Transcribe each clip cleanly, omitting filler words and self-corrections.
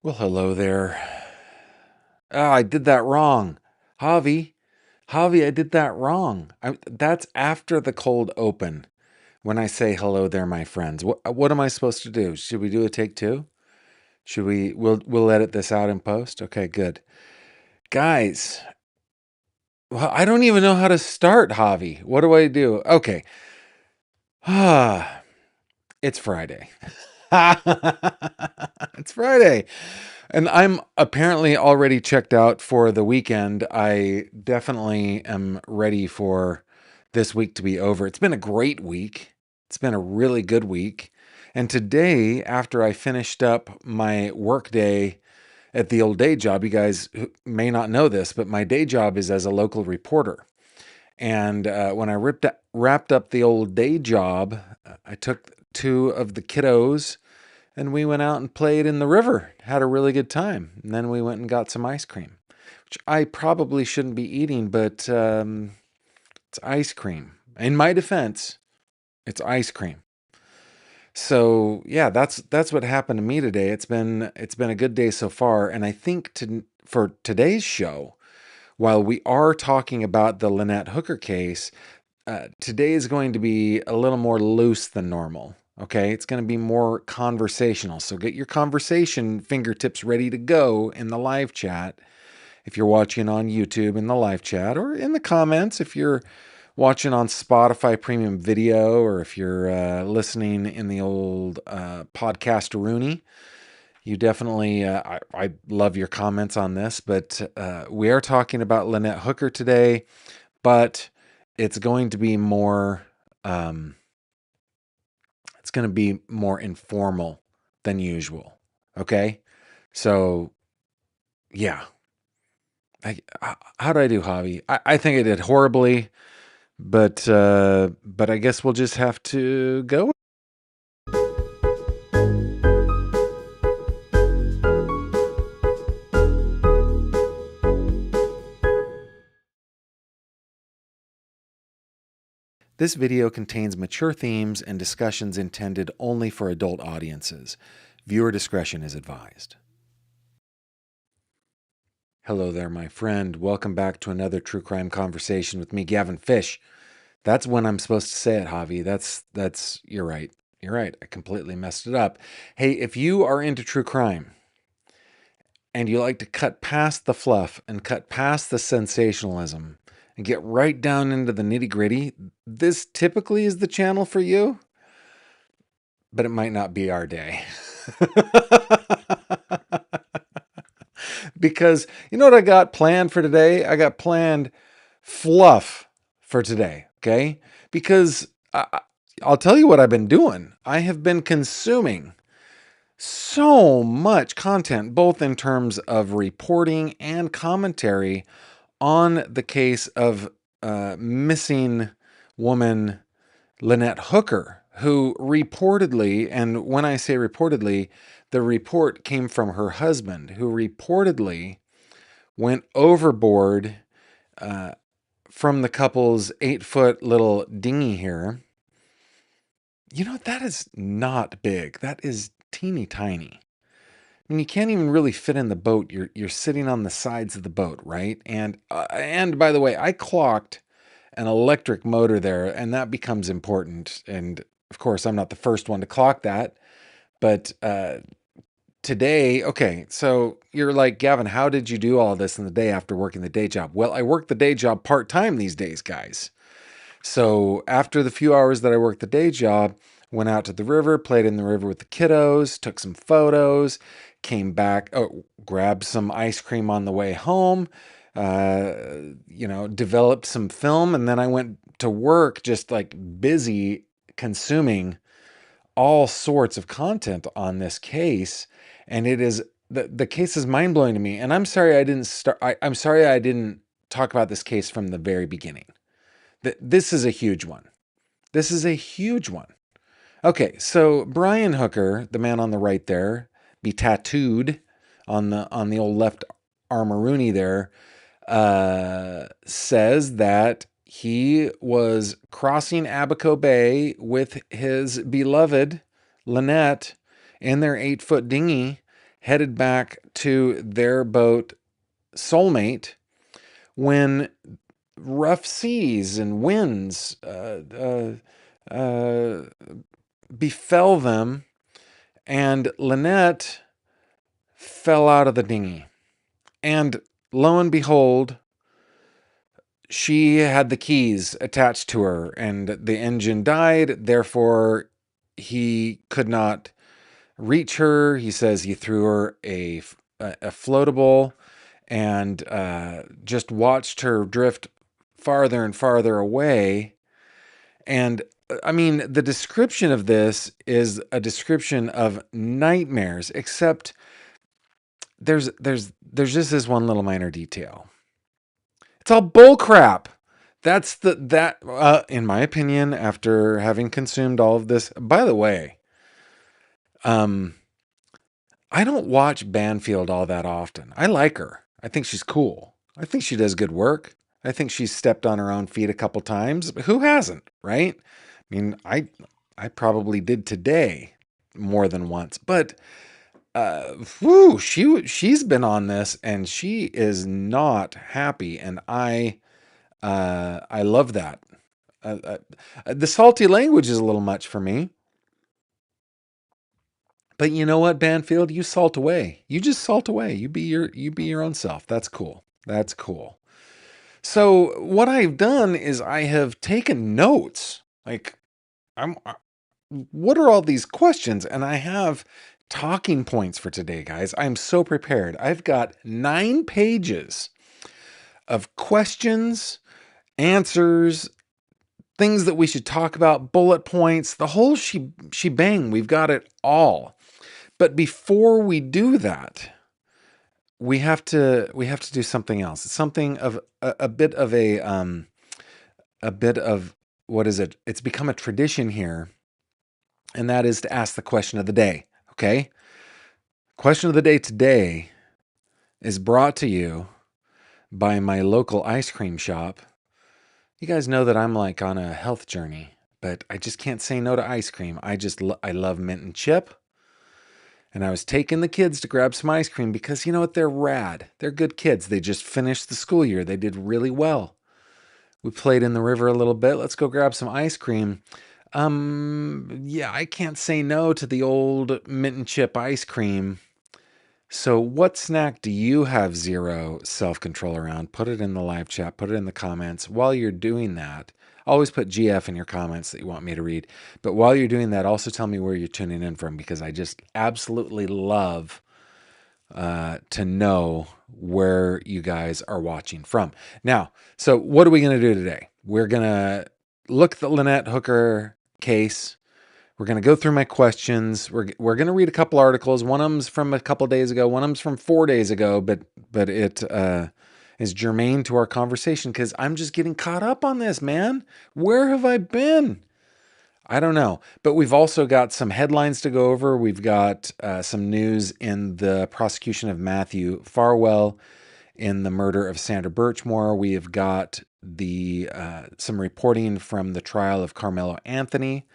Well, hello there. Oh, I did that wrong. Javi, I did that wrong. That's after the cold open when I say hello there, my friends. What am I supposed to do? Should we do a take two? We'll edit this out in post? Okay, good. Guys, well, I don't even know how to start, Javi. What do I do? Okay. Ah, it's Friday. It's Friday. And I'm apparently already checked out for the weekend. I definitely am ready for this week to be over. It's been a great week. It's been a really good week. And today, after I finished up my work day at the old day job, you guys may not know this, but my day job is as a local reporter. And when I wrapped up the old day job, I took two of the kiddos and we went out and played in the river, had a really good time. And then we went and got some ice cream, which I probably shouldn't be eating, but it's ice cream. In my defense, it's ice cream. So yeah, that's what happened to me today. It's been a good day so far, and I think for today's show, while we are talking about the Lynette Hooker case, today is going to be a little more loose than normal. Okay, it's going to be more conversational. So get your conversation fingertips ready to go in the live chat. If you're watching on YouTube in the live chat, or in the comments if you're watching on Spotify Premium Video, or if you're listening in the old podcast Rooney, you definitely, I love your comments on this. But we are talking about Lynette Hooker today, but it's going to be more it's going to be more informal than usual. Okay, so yeah. How did I do, Javi? I think I did horribly, but I guess we'll just have to go. This video contains mature themes and discussions intended only for adult audiences. Viewer discretion is advised. Hello there, my friend. Welcome back to another true crime conversation with me, Gavin Fish. That's when I'm supposed to say it, Javi. You're right. You're right. I completely messed it up. Hey, if you are into true crime and you like to cut past the fluff and cut past the sensationalism and get right down into the nitty gritty, this typically is the channel for you, but it might not be our day. Because you know what I got planned for today? I got planned fluff for today, okay? Because I'll tell you what I've been doing. I have been consuming so much content, both in terms of reporting and commentary on the case of missing woman Lynette Hooker, who reportedly, and when I say reportedly, the report came from her husband, who reportedly went overboard from the couple's 8-foot little dinghy here. You know, that is not big. That is teeny tiny. I mean, you can't even really fit in the boat. You're sitting on the sides of the boat, right? And by the way, I clocked an electric motor there, and that becomes important. And of course, I'm not the first one to clock that. But today, okay, so you're like, Gavin, how did you do all this in the day after working the day job? Well, I work the day job part-time these days, guys. So after the few hours that I worked the day job, went out to the river, played in the river with the kiddos, took some photos, came back, grabbed some ice cream on the way home, developed some film, and then I went to work just like busy consuming all sorts of content on this case. And it is the case is mind-blowing to me. And I'm sorry I'm sorry I didn't talk about this case from the very beginning. This is a huge one. This is a huge one. Okay, so Brian Hooker, the man on the right there, be tattooed on the old left armoroonie there, says that he was crossing Abaco Bay with his beloved Lynette in their 8-foot dinghy, headed back to their boat, Soulmate, when rough seas and winds befell them, and Lynette fell out of the dinghy. And lo and behold, she had the keys attached to her, and the engine died. Therefore, he could not reach her. He says he threw her a floatable and just watched her drift farther and farther away. And I mean, the description of this is a description of nightmares, except there's just this one little minor detail. It's all bull crap. That's in my opinion, after having consumed all of this. By the way, I don't watch Banfield all that often. I like her. I think she's cool. I think she does good work. I think she's stepped on her own feet a couple times. But who hasn't, right? I mean, I probably did today more than once. But she's been on this and she is not happy, and I love that. The salty language is a little much for me. But you know what, Banfield? You salt away. You just salt away. You be your own self. That's cool. That's cool. So what I've done is I have taken notes. Like, what are all these questions? And I have talking points for today, guys. I'm so prepared. I've got 9 pages of questions, answers, things that we should talk about, bullet points, the whole shebang. We've got it all. But before we do that, we have to do something else. It's something of a bit of what is it? It's become a tradition here, and that is to ask the question of the day. Okay? Question of the day today is brought to you by my local ice cream shop. You guys know that I'm like on a health journey, but I just can't say no to ice cream. I love mint and chip. And I was taking the kids to grab some ice cream because you know what? They're rad. They're good kids. They just finished the school year. They did really well. We played in the river a little bit. Let's go grab some ice cream. Yeah, I can't say no to the old mint and chip ice cream. So what snack do you have zero self-control around? Put it in the live chat. Put it in the comments. While you're doing that, always put GF in your comments that you want me to read. But while you're doing that, also tell me where you're tuning in from, because I just absolutely love to know where you guys are watching from. Now, so what are we going to do today? We're going to look at the Lynette Hooker case. We're going to go through my questions. We're going to read a couple articles. One of them's from a couple days ago. One of them's from 4 days ago, but it is germane to our conversation because I'm just getting caught up on this, man. Where have I been? I don't know. But we've also got some headlines to go over. We've got some news in the prosecution of Matthew Farwell in the murder of Sandra Birchmore. We have got some reporting from the trial of Carmelo Anthony,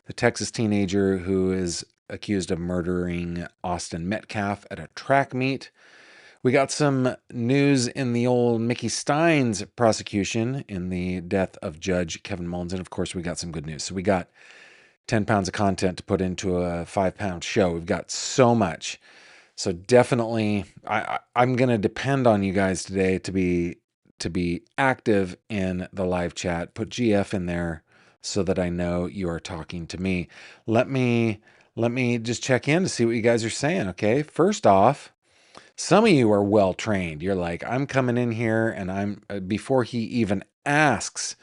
the Texas teenager who is accused of murdering Austin Metcalf at a track meet. We got some news in the old Mickey Stein's prosecution in the death of Judge Kevin Mullins. And of course, we got some good news. So we got 10 pounds of content to put into a 5-pound show. We've got so much. So definitely, I'm going to depend on you guys today to be active in the live chat. Put GF in there so that I know you are talking to me. Let me just check in to see what you guys are saying. Okay. First off, some of you are well trained. You're like, I'm coming in here and before he even asks.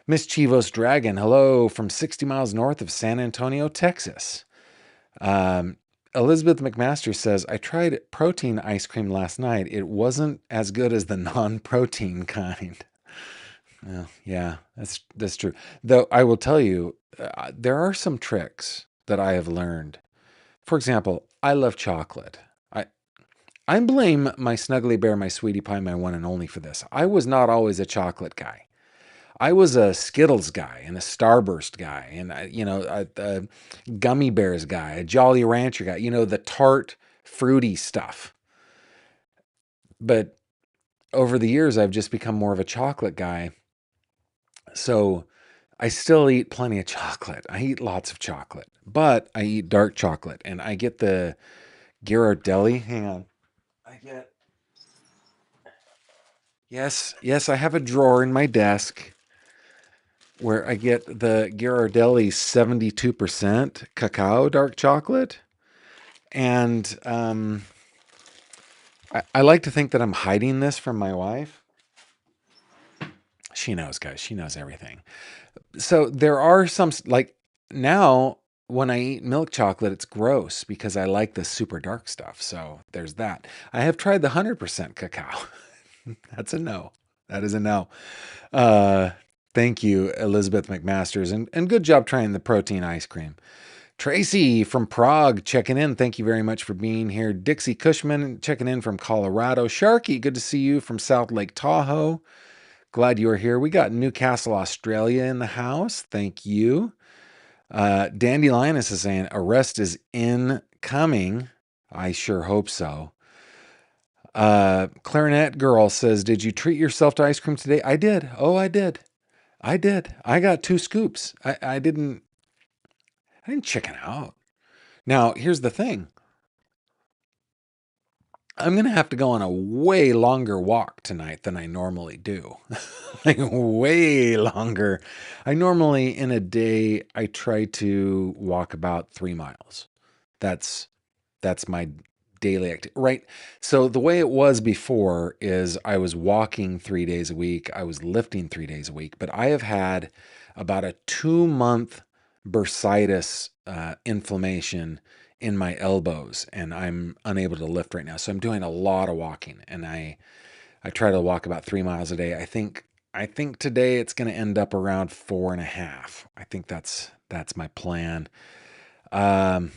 Miss Chivos Dragon, hello from 60 miles north of San Antonio, Texas. Elizabeth McMaster says, I tried protein ice cream last night. It wasn't as good as the non-protein kind. Well, yeah, that's true. Though I will tell you, there are some tricks that I have learned. For example, I love chocolate. I blame my Snuggly Bear, my Sweetie Pie, my one and only for this. I was not always a chocolate guy. I was a Skittles guy and a Starburst guy and, a Gummy Bears guy, a Jolly Rancher guy, the tart fruity stuff. But over the years, I've just become more of a chocolate guy. So I still eat plenty of chocolate. I eat lots of chocolate, but I eat dark chocolate, and I get the Ghirardelli. Hang on. I get Yes, I have a drawer in my desk where I get the Ghirardelli 72% cacao dark chocolate. And I like to think that I'm hiding this from my wife. She knows, guys. She knows everything. So there are some, like now when I eat milk chocolate, it's gross because I like the super dark stuff. So there's that. I have tried the 100% cacao. That's a no. That is a no. Uh, Thank you, Elizabeth McMasters, and good job trying the protein ice cream. Tracy from Prague checking in. Thank you very much for being here. Dixie Cushman checking in from Colorado. Sharky, good to see you from South Lake Tahoe. Glad you are here. We got Newcastle, Australia in the house. Thank you. Dandelions is saying arrest is incoming. I sure hope so. Clarinet Girl says, did you treat yourself to ice cream today? I did. Oh, I did. I got 2 scoops. I didn't chicken out. Now, here's the thing. I'm going to have to go on a way longer walk tonight than I normally do. Like way longer. I normally in a day I try to walk about 3 miles. That's my daily activity, right? So the way it was before is I was walking 3 days a week. I was lifting 3 days a week, but I have had about a 2-month bursitis inflammation in my elbows, and I'm unable to lift right now. So I'm doing a lot of walking, and I try to walk about 3 miles a day. I think today it's going to end up around 4.5. I think that's my plan. Barb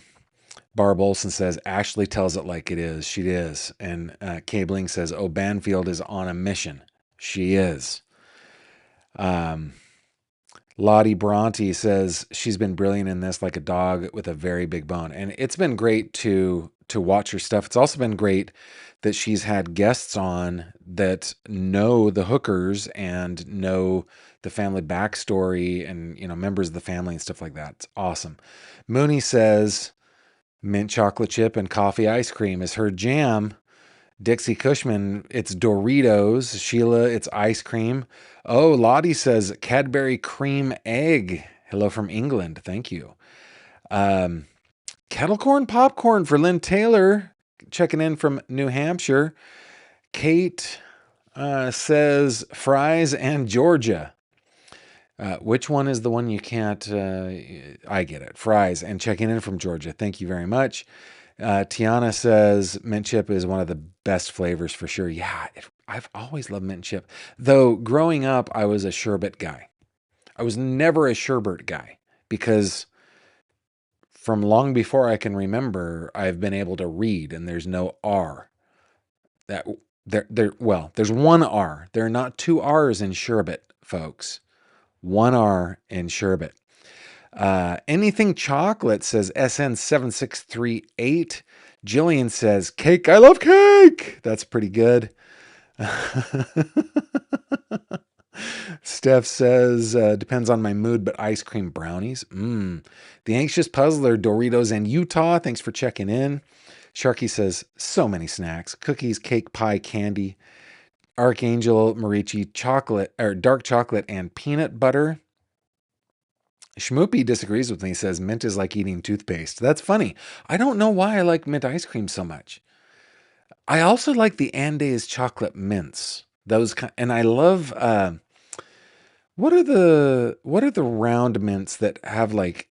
Olson says, Ashley tells it like it is. She is. And Cabling says, oh, Banfield is on a mission. She is. Lottie Bronte says, she's been brilliant in this, like a dog with a very big bone. And it's been great to watch her stuff. It's also been great that she's had guests on that know the Hookers and know the family backstory and, members of the family and stuff like that. It's awesome. Mooney says, mint chocolate chip and coffee ice cream is her jam. Dixie Cushman, it's Doritos. Sheila, it's ice cream. Oh, Lottie says Cadbury cream egg. Hello from England. Thank you. Kettle corn popcorn for Lynn Taylor, checking in from New Hampshire. Kate says fries and Georgia. Which one is the one you can't? I get it. Fries and checking in from Georgia. Thank you very much. Tiana says mint chip is one of the best flavors for sure. Yeah, I've always loved mint chip. Though growing up, I was a sherbet guy. I was never a sherbet guy because from long before I can remember, I've been able to read and there's no R. There's one R. There are not 2 R's in sherbet, folks. 1 R in sherbet. Anything chocolate says SN7638. Jillian says cake. I love cake. That's pretty good. Steph says depends on my mood, but ice cream brownies. The Anxious Puzzler, Doritos and Utah. Thanks for checking in. Sharky says so many snacks: cookies, cake, pie, candy. Archangel Marici, chocolate or dark chocolate and peanut butter. Schmoopy disagrees with me, says mint is like eating toothpaste. That's funny. I don't know why I like mint ice cream so much. I also like the Andes chocolate mints. And I love what are the round mints that have like,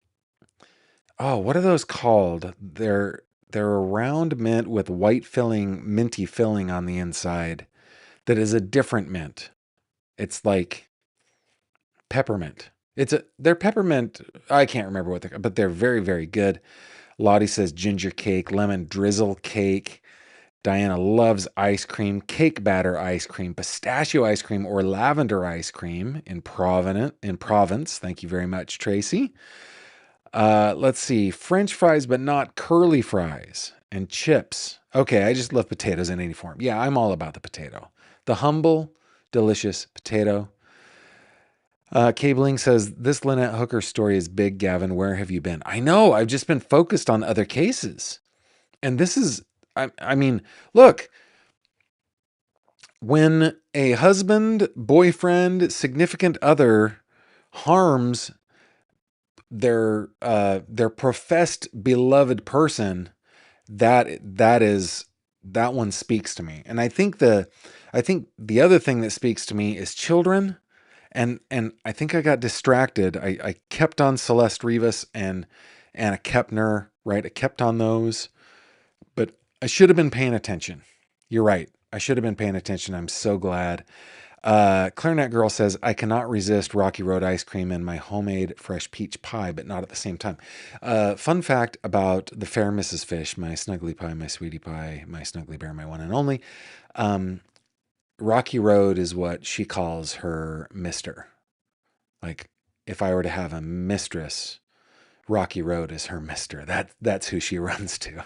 oh, what are those called? They're a round mint with white filling, minty filling on the inside that is a different mint. It's like peppermint. They're peppermint. I can't remember what they're, but they're very, very good. Lottie says ginger cake, lemon drizzle cake. Diana loves ice cream, cake batter ice cream, pistachio ice cream, or lavender ice cream in Provence. Thank you very much, Tracy. Let's see. French fries, but not curly fries. And chips. Okay, I just love potatoes in any form. Yeah, I'm all about the potato. The humble, delicious potato. Cabling says, this Lynette Hooker story is big, Gavin. Where have you been? I know. I've just been focused on other cases. And this is, I mean, look, when a husband, boyfriend, significant other harms their professed beloved person, that one speaks to me. And I think the other thing that speaks to me is children. And I think I got distracted. I kept on Celeste Rivas and Anna Kepner, right? I kept on those, but I should have been paying attention. You're right. I should have been paying attention. I'm so glad. Clarinet Girl says, I cannot resist Rocky Road ice cream and my homemade fresh peach pie, but not at the same time. Fun fact about the fair Mrs. Fish, my snuggly pie, my sweetie pie, my snuggly bear, my one and only. Rocky Road is what she calls her mister. Like, if I were to have a mistress, Rocky Road is her mister. That's who she runs to.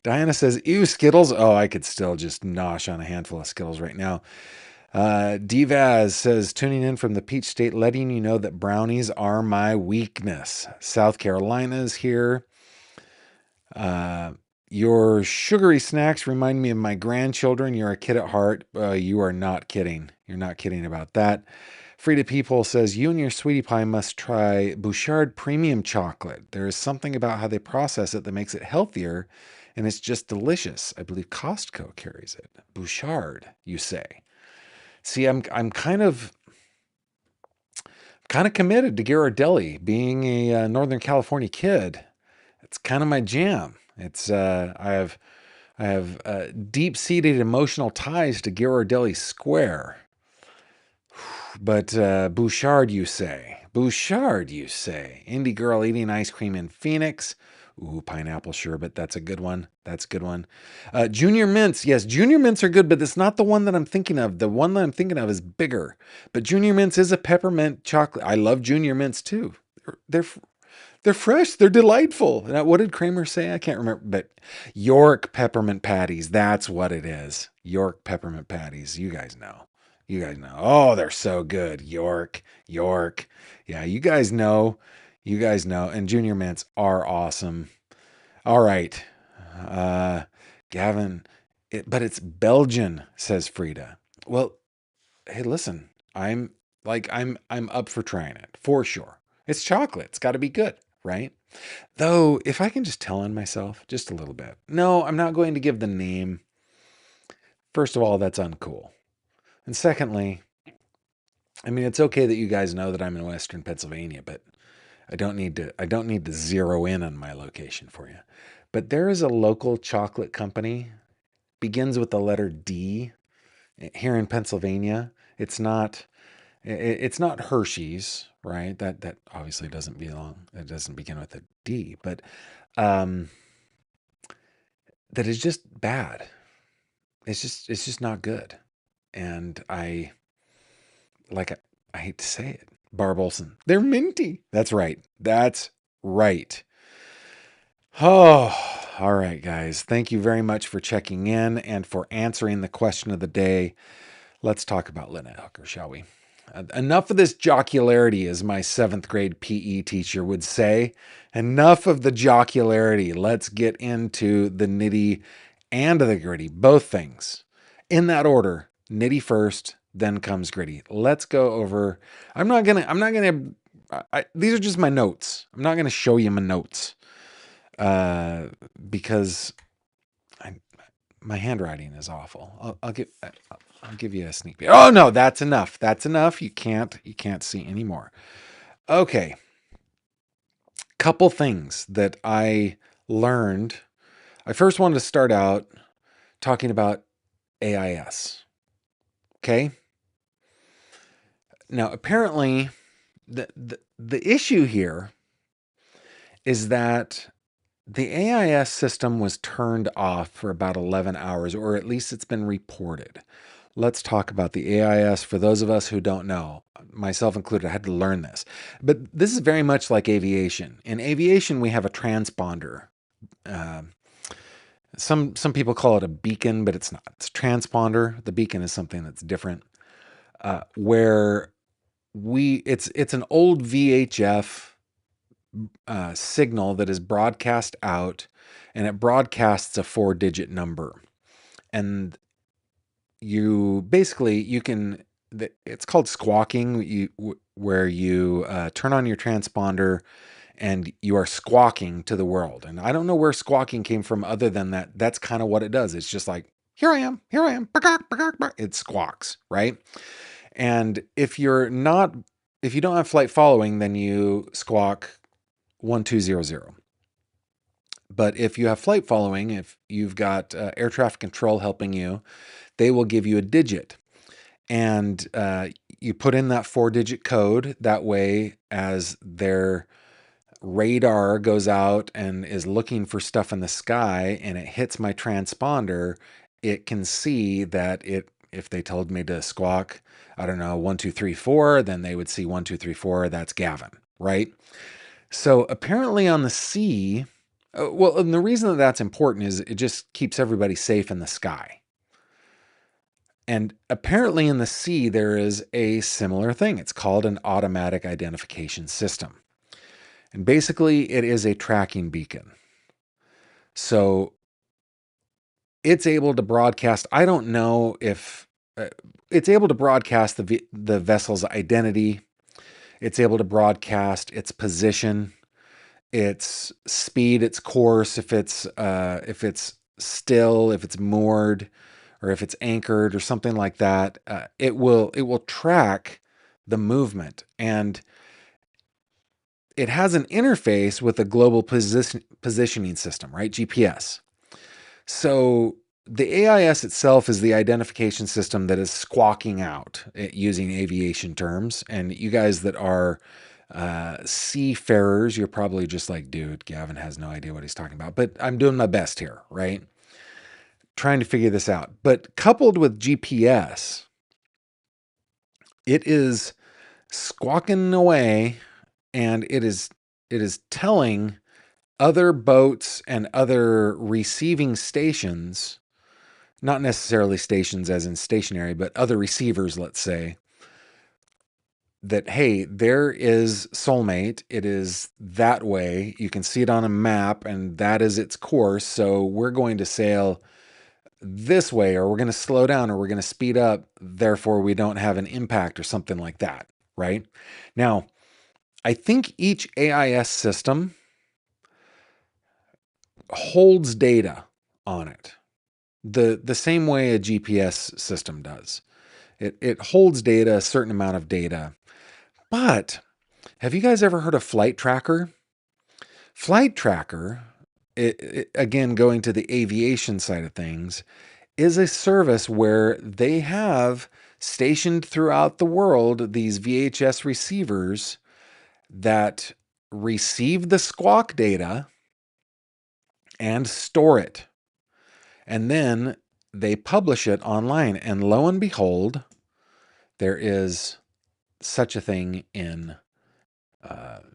Diana says, ew, Skittles. Oh, I could still just nosh on a handful of Skittles right now. Divaz says, tuning in from the Peach State, letting you know that brownies are my weakness. South Carolina's here. Your sugary snacks remind me of my grandchildren. You're a kid at heart. You are not kidding. You're not kidding about that. Frida People says, you and your sweetie pie must try Bouchard premium chocolate. There is something about how they process it that makes it healthier, and it's just delicious. I believe Costco carries it. Bouchard, you say. See, I'm kind of committed to Ghirardelli. Being a Northern California kid, it's kind of my jam. It's I have deep-seated emotional ties to Ghirardelli Square. But Bouchard, you say. Bouchard, you say. Indie girl eating ice cream in Phoenix. Ooh, pineapple sherbet. That's a good one. That's a good one. Junior mints. Yes, junior mints are good, but it's not the one that I'm thinking of. The one that I'm thinking of is bigger. But junior mints is a peppermint chocolate. I love junior mints too. They're fresh. They're delightful. Now, what did Kramer say? I can't remember. But York peppermint patties. That's what it is. York peppermint patties. You guys know. You guys know. Oh, they're so good. York. York. Yeah, you guys know. You guys know. And junior mints are awesome. All right. Uh, Gavin, but it's Belgian, says Frida. Well, hey, listen. I'm up for trying it for sure. It's chocolate. It's got to be good, right? Though, if I can just tell on myself just a little bit. No, I'm not going to give the name. First of all, that's uncool. And secondly, I mean, it's okay that you guys know that I'm in Western Pennsylvania, but I don't need to zero in on my location for you. But there is a local chocolate company, begins with the letter D, here in Pennsylvania. It's not Hershey's, right? That obviously doesn't belong. It doesn't begin with a D, but um, that is just bad. It's just not good. And like I hate to say it, Barb Olson, they're minty. That's right. That's right. Oh, all right, guys. Thank you very much for checking in and for answering the question of the day. Let's talk about Lynette Hooker, shall we? Enough of this jocularity, as my seventh grade PE teacher would say. Enough of the jocularity. Let's get into the nitty and the gritty, both things. In that order, nitty first, then comes gritty. Let's go over. These are just my notes. I'm not gonna show you my notes because my handwriting is awful. I'll give you a sneak peek. Oh no, that's enough. That's enough. You can't see anymore. Okay. Couple things that I learned. I first wanted to start out talking about AIS. Okay. Now, apparently, the issue here is that the AIS system was turned off for about 11 hours, or at least it's been reported. Let's talk about the AIS for those of us who don't know, myself included. I had to learn this. But this is very much like aviation. In aviation, we have a transponder. Uh, some people call it a beacon, but it's not. It's a transponder. The beacon is something that's different. Where it's an old VHF signal that is broadcast out, and it broadcasts a 4-digit number. And you can, it's called squawking, where you turn on your transponder and you are squawking to the world. And I don't know where squawking came from other than that. That's kind of what it does. It's just like, here I am, here I am. It squawks, right? And if you don't have flight following, then you squawk 1200. But if you have flight following, if you've got air traffic control helping you, they will give you a digit. And you put in that 4-digit code. That way, as their radar goes out and is looking for stuff in the sky and it hits my transponder, it can see that if they told me to squawk, I don't know, 1234, then they would see 1234, that's Gavin, right? So apparently on the sea, well, and the reason that that's important is it just keeps everybody safe in the sky. And apparently in the sea, there is a similar thing. It's called an automatic identification system. And basically, it is a tracking beacon. So it's able to broadcast, I don't know if it's able to broadcast the vessel's identity. It's able to broadcast its position, its speed, its course, if it's still, if it's moored, or if it's anchored or something like that. It will track the movement, and it has an interface with a global positioning system, right? GPS. So the AIS itself is the identification system that is squawking out, using aviation terms. And you guys that are seafarers, you're probably just like, dude, Gavin has no idea what he's talking about. But I'm doing my best here, right? Trying to figure this out. But coupled with GPS, it is squawking away, and it is telling other boats and other receiving stations, not necessarily stations as in stationary, but other receivers, let's say, that, hey, there is Soulmate. It is that way. You can see it on a map, and that is its course. So we're going to sail this way, or we're going to slow down, or we're going to speed up. Therefore, we don't have an impact or something like that, right? Now, I think each AIS system holds data on it the same way a GPS system does. It holds data, a certain amount of data. But have you guys ever heard of Flight Tracker? Flight Tracker, again, going to the aviation side of things, is a service where they have stationed throughout the world these VHS receivers that receive the squawk data and store it. And then they publish it online. And lo and behold, there is such a thing in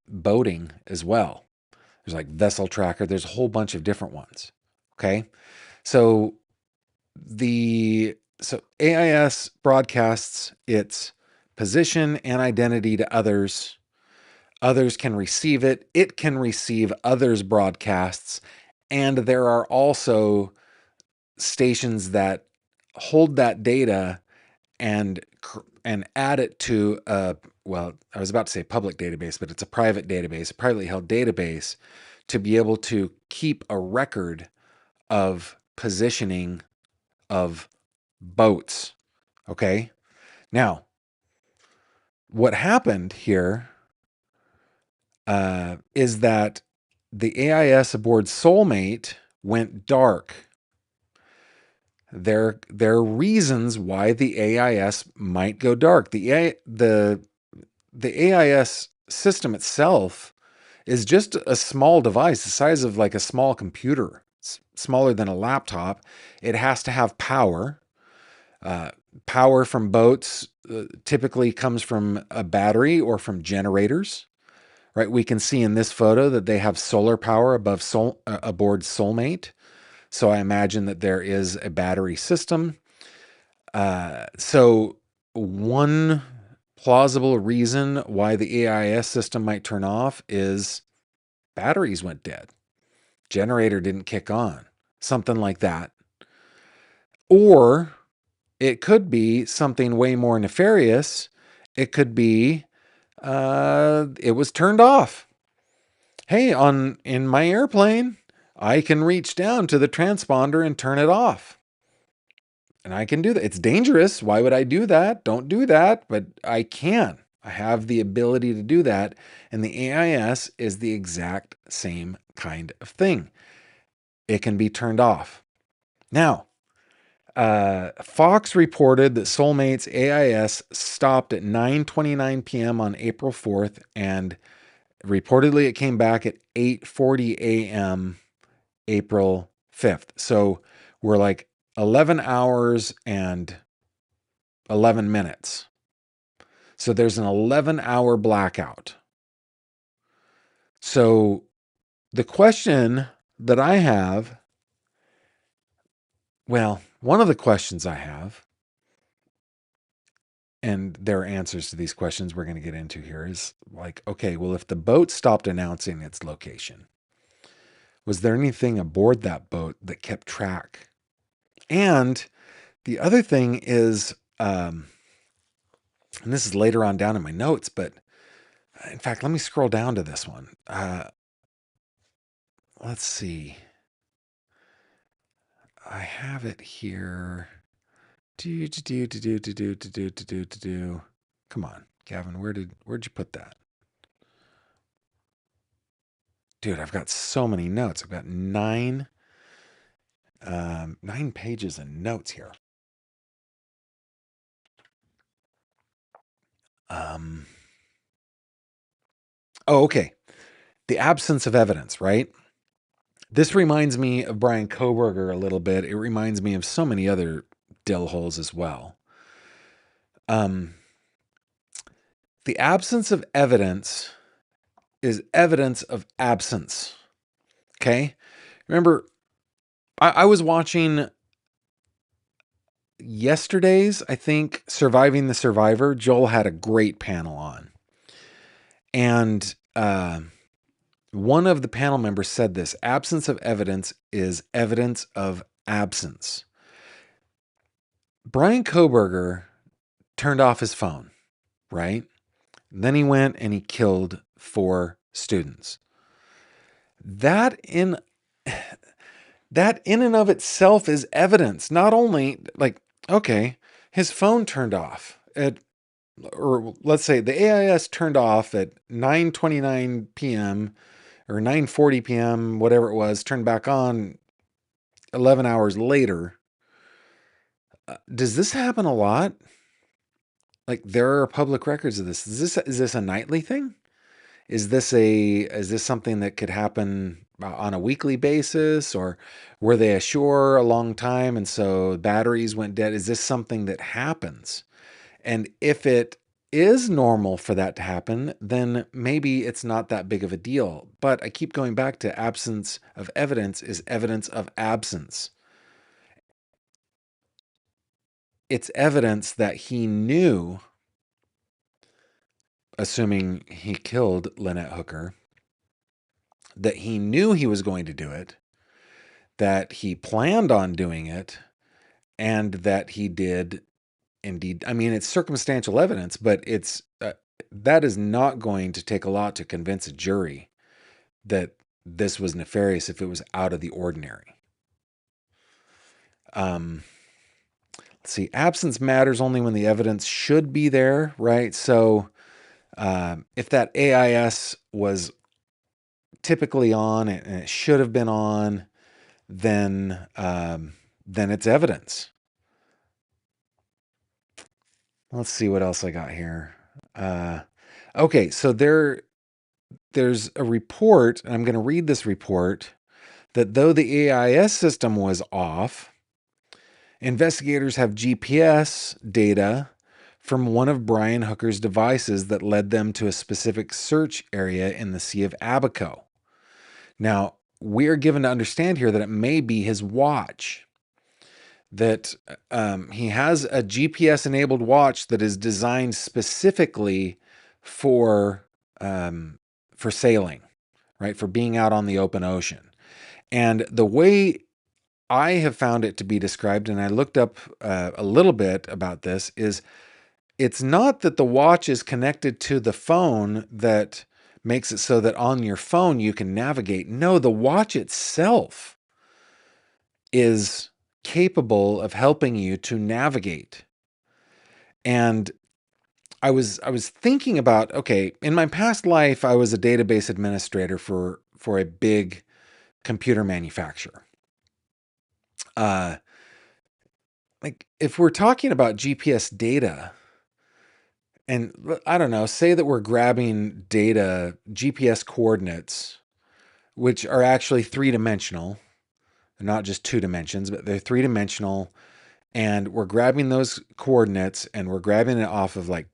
boating as well. There's like Vessel Tracker. There's a whole bunch of different ones. Okay. So AIS broadcasts its position and identity to others. Others can receive it. It can receive others' broadcasts. And there are also stations that hold that data and add it to well, I was about to say public database, but it's a private database, a privately held database, to be able to keep a record of positioning of boats. Okay. Now, what happened here is that the AIS aboard Soulmate went dark. There are reasons why the AIS might go dark. The AIS system itself is just a small device, the size of like a small computer. It's smaller than a laptop. It has to have power. power from boats typically comes from a battery or from generators, right? We can see in this photo that they have solar power aboard Soulmate. So I imagine that there is a battery system. So one plausible reason why the AIS system might turn off is batteries went dead. Generator didn't kick on. Something like that. Or it could be something way more nefarious. It could be it was turned off. Hey, in my airplane, I can reach down to the transponder and turn it off. And I can do that. It's dangerous. Why would I do that? Don't do that, but I can. I have the ability to do that. And the AIS is the exact same kind of thing. It can be turned off. Now, Fox reported that Soulmate's AIS stopped at 9:29 p.m. on April 4th, and reportedly it came back at 8:40 a.m. April 5th. So we're like 11 hours and 11 minutes. So there's an 11-hour blackout. So the question that I have, well, one of the questions I have, and there are answers to these questions we're going to get into here, is like, okay, well, if the boat stopped announcing its location, was there anything aboard that boat that kept track? And the other thing is, and this is later on down in my notes, but in fact, let me scroll down to this one. Let's see. I have it here. Do. Come on, Gavin, where'd you put that? Dude, I've got so many notes. I've got 9 pages of notes here. Oh, okay. The absence of evidence, right? This reminds me of Brian Koberger a little bit. It reminds me of so many other dill holes as well. The absence of evidence is evidence of absence. Okay? Remember, I was watching yesterday's, I think, Surviving the Survivor. Joel had a great panel on. And one of the panel members said this: absence of evidence is evidence of absence. Brian Koberger turned off his phone, right? Then he went and he killed 4 students. That in and of itself is evidence. Not only, like, okay, his phone turned off or let's say the AIS turned off at 9:29 p.m. or 9:40 p.m., whatever it was, turned back on 11 hours later. Does this happen a lot? Like, there are public records of this. Is this a nightly thing? Is this something that could happen on a weekly basis, or were they ashore a long time and so batteries went dead? Is this something that happens? And if it is normal for that to happen, then maybe it's not that big of a deal. But I keep going back to absence of evidence is evidence of absence. It's evidence that he knew, assuming he killed Lynette Hooker, that he knew he was going to do it, that he planned on doing it, and that he did indeed. I mean, it's circumstantial evidence, but it's that is not going to take a lot to convince a jury that this was nefarious if it was out of the ordinary. Let's see. Absence matters only when the evidence should be there, right? So if that AIS was typically on and it should have been on, then it's evidence. Let's see what else I got here. Okay, so there's a report, and I'm going to read this report, that though the AIS system was off, Investigators have GPS data from one of Brian Hooker's devices that led them to a specific search area in the Sea of Abaco. Now, we are given to understand here that it may be his watch. That he has a GPS-enabled watch that is designed specifically for sailing, right? For being out on the open ocean. And the way I have found it to be described, and I looked up a little bit about this, is it's not that the watch is connected to the phone that makes it so that on your phone you can navigate. No, the watch itself is capable of helping you to navigate. And I was thinking about, okay, in my past life, I was a database administrator for a big computer manufacturer. Like if we're talking about GPS data, and I don't know, say that we're grabbing data, GPS coordinates, which are actually three-dimensional. They're not just two dimensions, but they're three-dimensional. And we're grabbing those coordinates and we're grabbing it off of, like,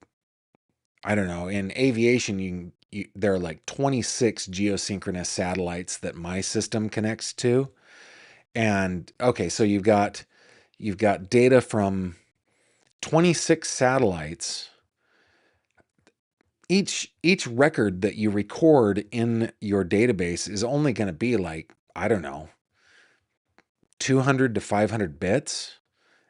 I don't know, in aviation, there are like 26 geosynchronous satellites that my system connects to. And okay, so you've got data from 26 satellites. Each record that you record in your database is only going to be like, I don't know, 200 to 500 bits.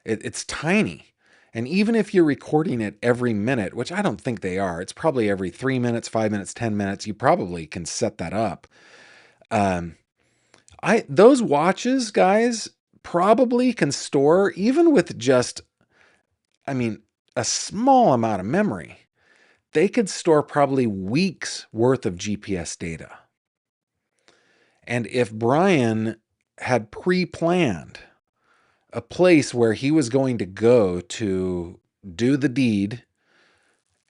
It's tiny. And even if you're recording it every minute, which I don't think they are, it's probably every 3 minutes, 5 minutes, 10 minutes, you probably can set that up. Those watches, guys, probably can store, even with just, a small amount of memory, they could store probably weeks worth of GPS data. And if Brian had pre-planned a place where he was going to go to do the deed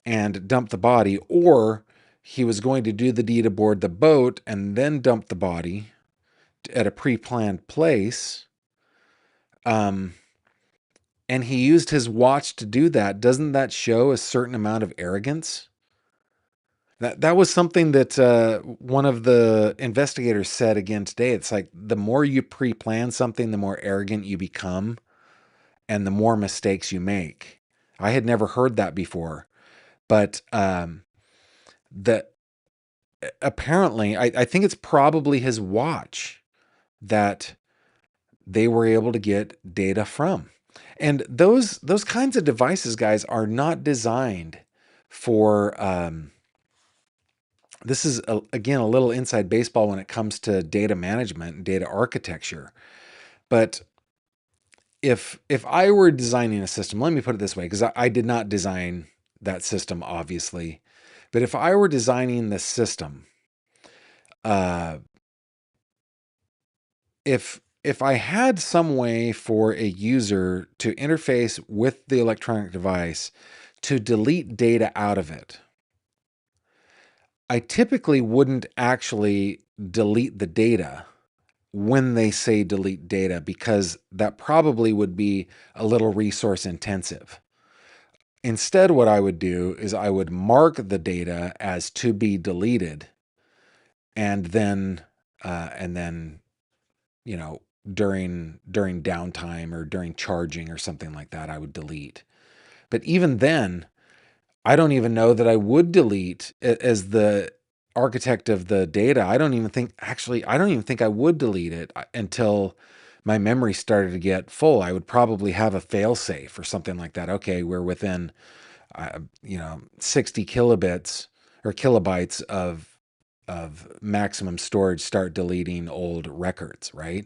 and dump the body, or he was going to do the deed aboard the boat and then dump the body at a pre-planned place, and he used his watch to do that, doesn't that show a certain amount of arrogance? That was something that one of the investigators said again today. It's like the more you pre-plan something, the more arrogant you become and the more mistakes you make. I had never heard that before, but apparently, I think it's probably his watch that they were able to get data from. And those kinds of devices, guys, are not designed for this is, again, a little inside baseball when it comes to data management and data architecture. But if I were designing a system, let me put it this way, because I did not design that system, obviously. But if I were designing this system, if I had some way for a user to interface with the electronic device to delete data out of it, I typically wouldn't actually delete the data when they say delete data, because that probably would be a little resource intensive. Instead, what I would do is I would mark the data as to be deleted, and then during downtime or during charging or something like that, I would delete. But even then, I don't even know that I would delete as the architect of the data. I don't even think I would delete it until my memory started to get full. I would probably have a fail-safe or something like that. Okay, we're within 60 kilobits or kilobytes of maximum storage. Start deleting old records, right?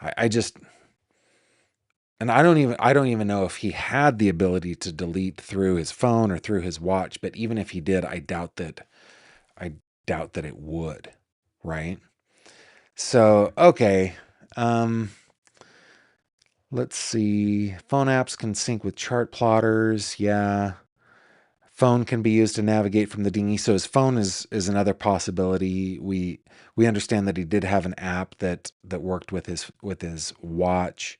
I don't even know if he had the ability to delete through his phone or through his watch, but even if he did, I doubt that it would, right? So, okay. Let's see. Phone apps can sync with chart plotters. Yeah. Phone can be used to navigate from the dinghy. So his phone is another possibility. We understand that he did have an app that worked with his watch.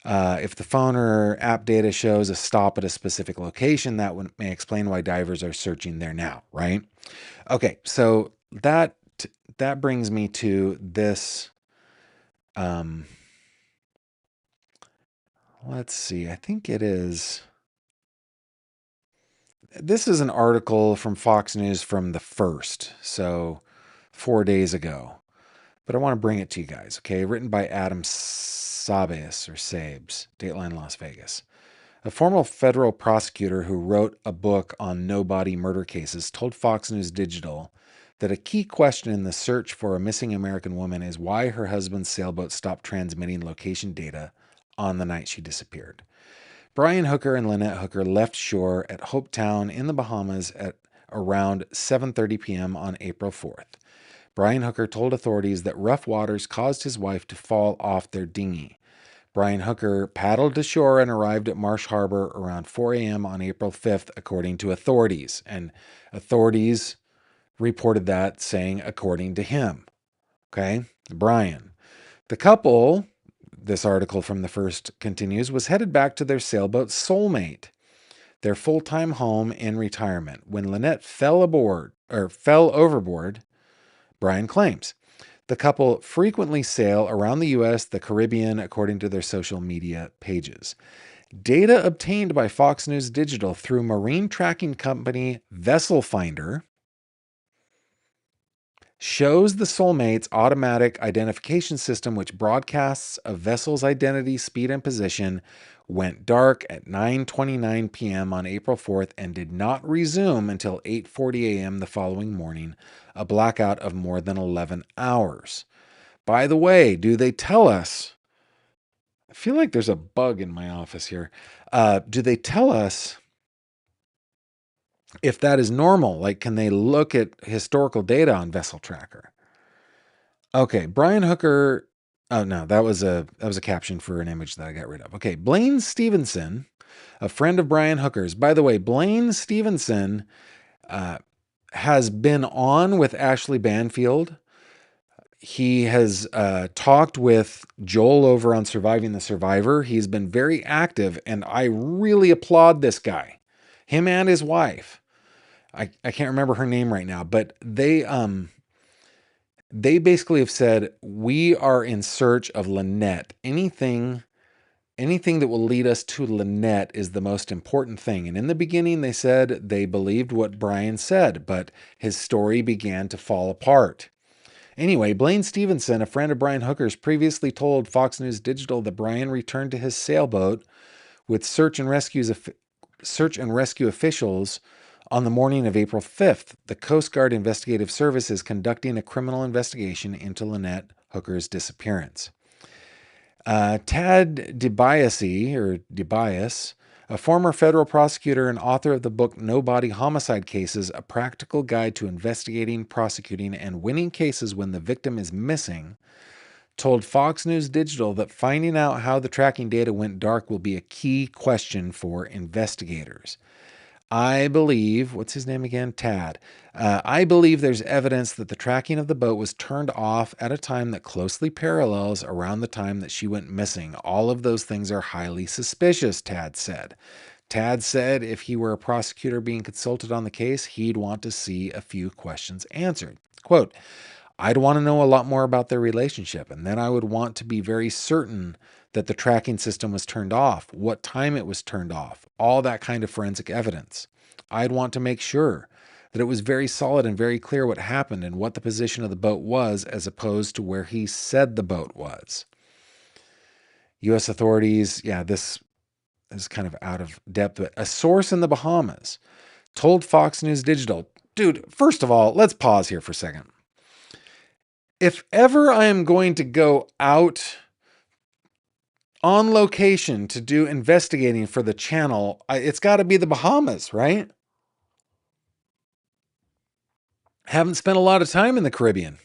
If the phone or app data shows a stop at a specific location, that may explain why divers are searching there now, right? Okay, so that brings me to this. Let's see. I think it is. This is an article from Fox News from the 1st, so 4 days ago. But I want to bring it to you guys, okay? Written by Adam Sabes or Sabes, Dateline Las Vegas. A former federal prosecutor who wrote a book on no-body murder cases told Fox News Digital that a key question in the search for a missing American woman is why her husband's sailboat stopped transmitting location data on the night she disappeared. Brian Hooker and Lynette Hooker left shore at Hopetown in the Bahamas at around 7:30 p.m. on April 4th. Brian Hooker told authorities that rough waters caused his wife to fall off their dinghy. Brian Hooker paddled to shore and arrived at Marsh Harbor around 4 a.m. on April 5th, according to authorities. And authorities reported that, saying, according to him. Okay, Brian. The couple, this article from the 1st continues, was headed back to their sailboat Soulmate, their full-time home in retirement, when Lynette fell overboard, Brian claims. The couple frequently sail around the U.S., the Caribbean, according to their social media pages. Data obtained by Fox News Digital through marine tracking company Vessel Finder shows the Soulmate's automatic identification system, which broadcasts a vessel's identity, speed, and position, went dark at 9:29 p.m. on April 4th and did not resume until 8:40 a.m. the following morning, a blackout of more than 11 hours. By the way, do they tell us? I feel like there's a bug in my office here. Do they tell us if that is normal? Like, can they look at historical data on Vessel Tracker? Okay, Brian Hooker. Oh no, that was a caption for an image that I got rid of. Okay, Blaine Stevenson, a friend of Brian Hooker's. By the way, Blaine Stevenson has been on with Ashley Banfield. He has talked with Joel over on Surviving the Survivor. He's been very active, and I really applaud this guy, him and his wife. I can't remember her name right now, but they basically have said, we are in search of Lynette. Anything that will lead us to Lynette is the most important thing. And in the beginning, they said they believed what Brian said, but his story began to fall apart. Anyway, Blaine Stevenson, a friend of Brian Hooker's, previously told Fox News Digital that Brian returned to his sailboat with search and rescue officials on the morning of April 5th. The Coast Guard Investigative Service is conducting a criminal investigation into Lynette Hooker's disappearance. Tad DeBiase, a former federal prosecutor and author of the book No Body Homicide Cases, a practical guide to investigating, prosecuting, and winning cases when the victim is missing, told Fox News Digital that finding out how the tracking data went dark will be a key question for investigators. I believe, what's his name again? Tad. I believe there's evidence that the tracking of the boat was turned off at a time that closely parallels around the time that she went missing. All of those things are highly suspicious, Tad said. Tad said if he were a prosecutor being consulted on the case, he'd want to see a few questions answered. Quote, I'd want to know a lot more about their relationship, and then I would want to be very certain that the tracking system was turned off, what time it was turned off, all that kind of forensic evidence. I'd want to make sure that it was very solid and very clear what happened and what the position of the boat was as opposed to where he said the boat was. U.S. authorities, this is kind of out of depth, but a source in the Bahamas told Fox News Digital, dude, first of all, let's pause here for a second. If ever I am going to go out on location to do investigating for the channel, it's got to be the Bahamas, right? Haven't spent a lot of time in the Caribbean.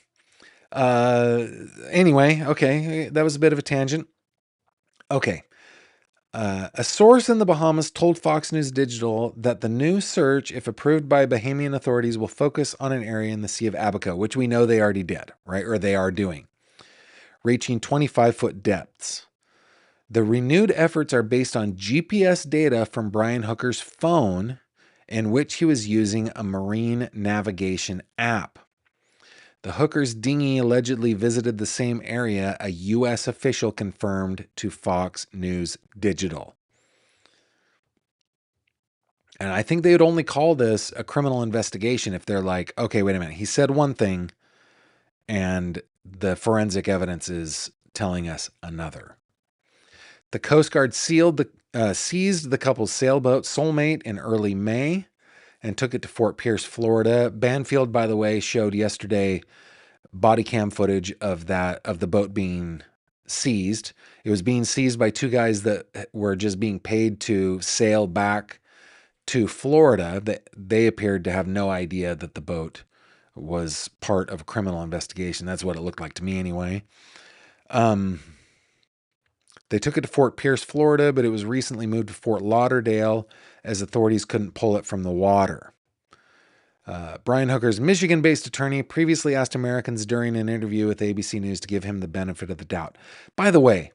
Anyway, okay, that was a bit of a tangent. Okay. A source in the Bahamas told Fox News Digital that the new search, if approved by Bahamian authorities, will focus on an area in the Sea of Abaco, which we know they already did, right? Or they are doing, reaching 25-foot depths. The renewed efforts are based on GPS data from Brian Hooker's phone, in which he was using a marine navigation app. The Hooker's dinghy allegedly visited the same area, a U.S. official confirmed to Fox News Digital. And I think they would only call this a criminal investigation if they're like, okay, wait a minute, he said one thing, and the forensic evidence is telling us another. The Coast Guard seized the couple's sailboat Soulmate in early May and took it to Fort Pierce, Florida. Banfield, by the way, showed yesterday body cam footage of the boat being seized. It was being seized by two guys that were just being paid to sail back to Florida. That they appeared to have no idea that the boat was part of a criminal investigation. That's what it looked like to me anyway. They took it to Fort Pierce, Florida, but it was recently moved to Fort Lauderdale as authorities couldn't pull it from the water. Brian Hooker's Michigan-based attorney previously asked Americans during an interview with ABC News to give him the benefit of the doubt. By the way,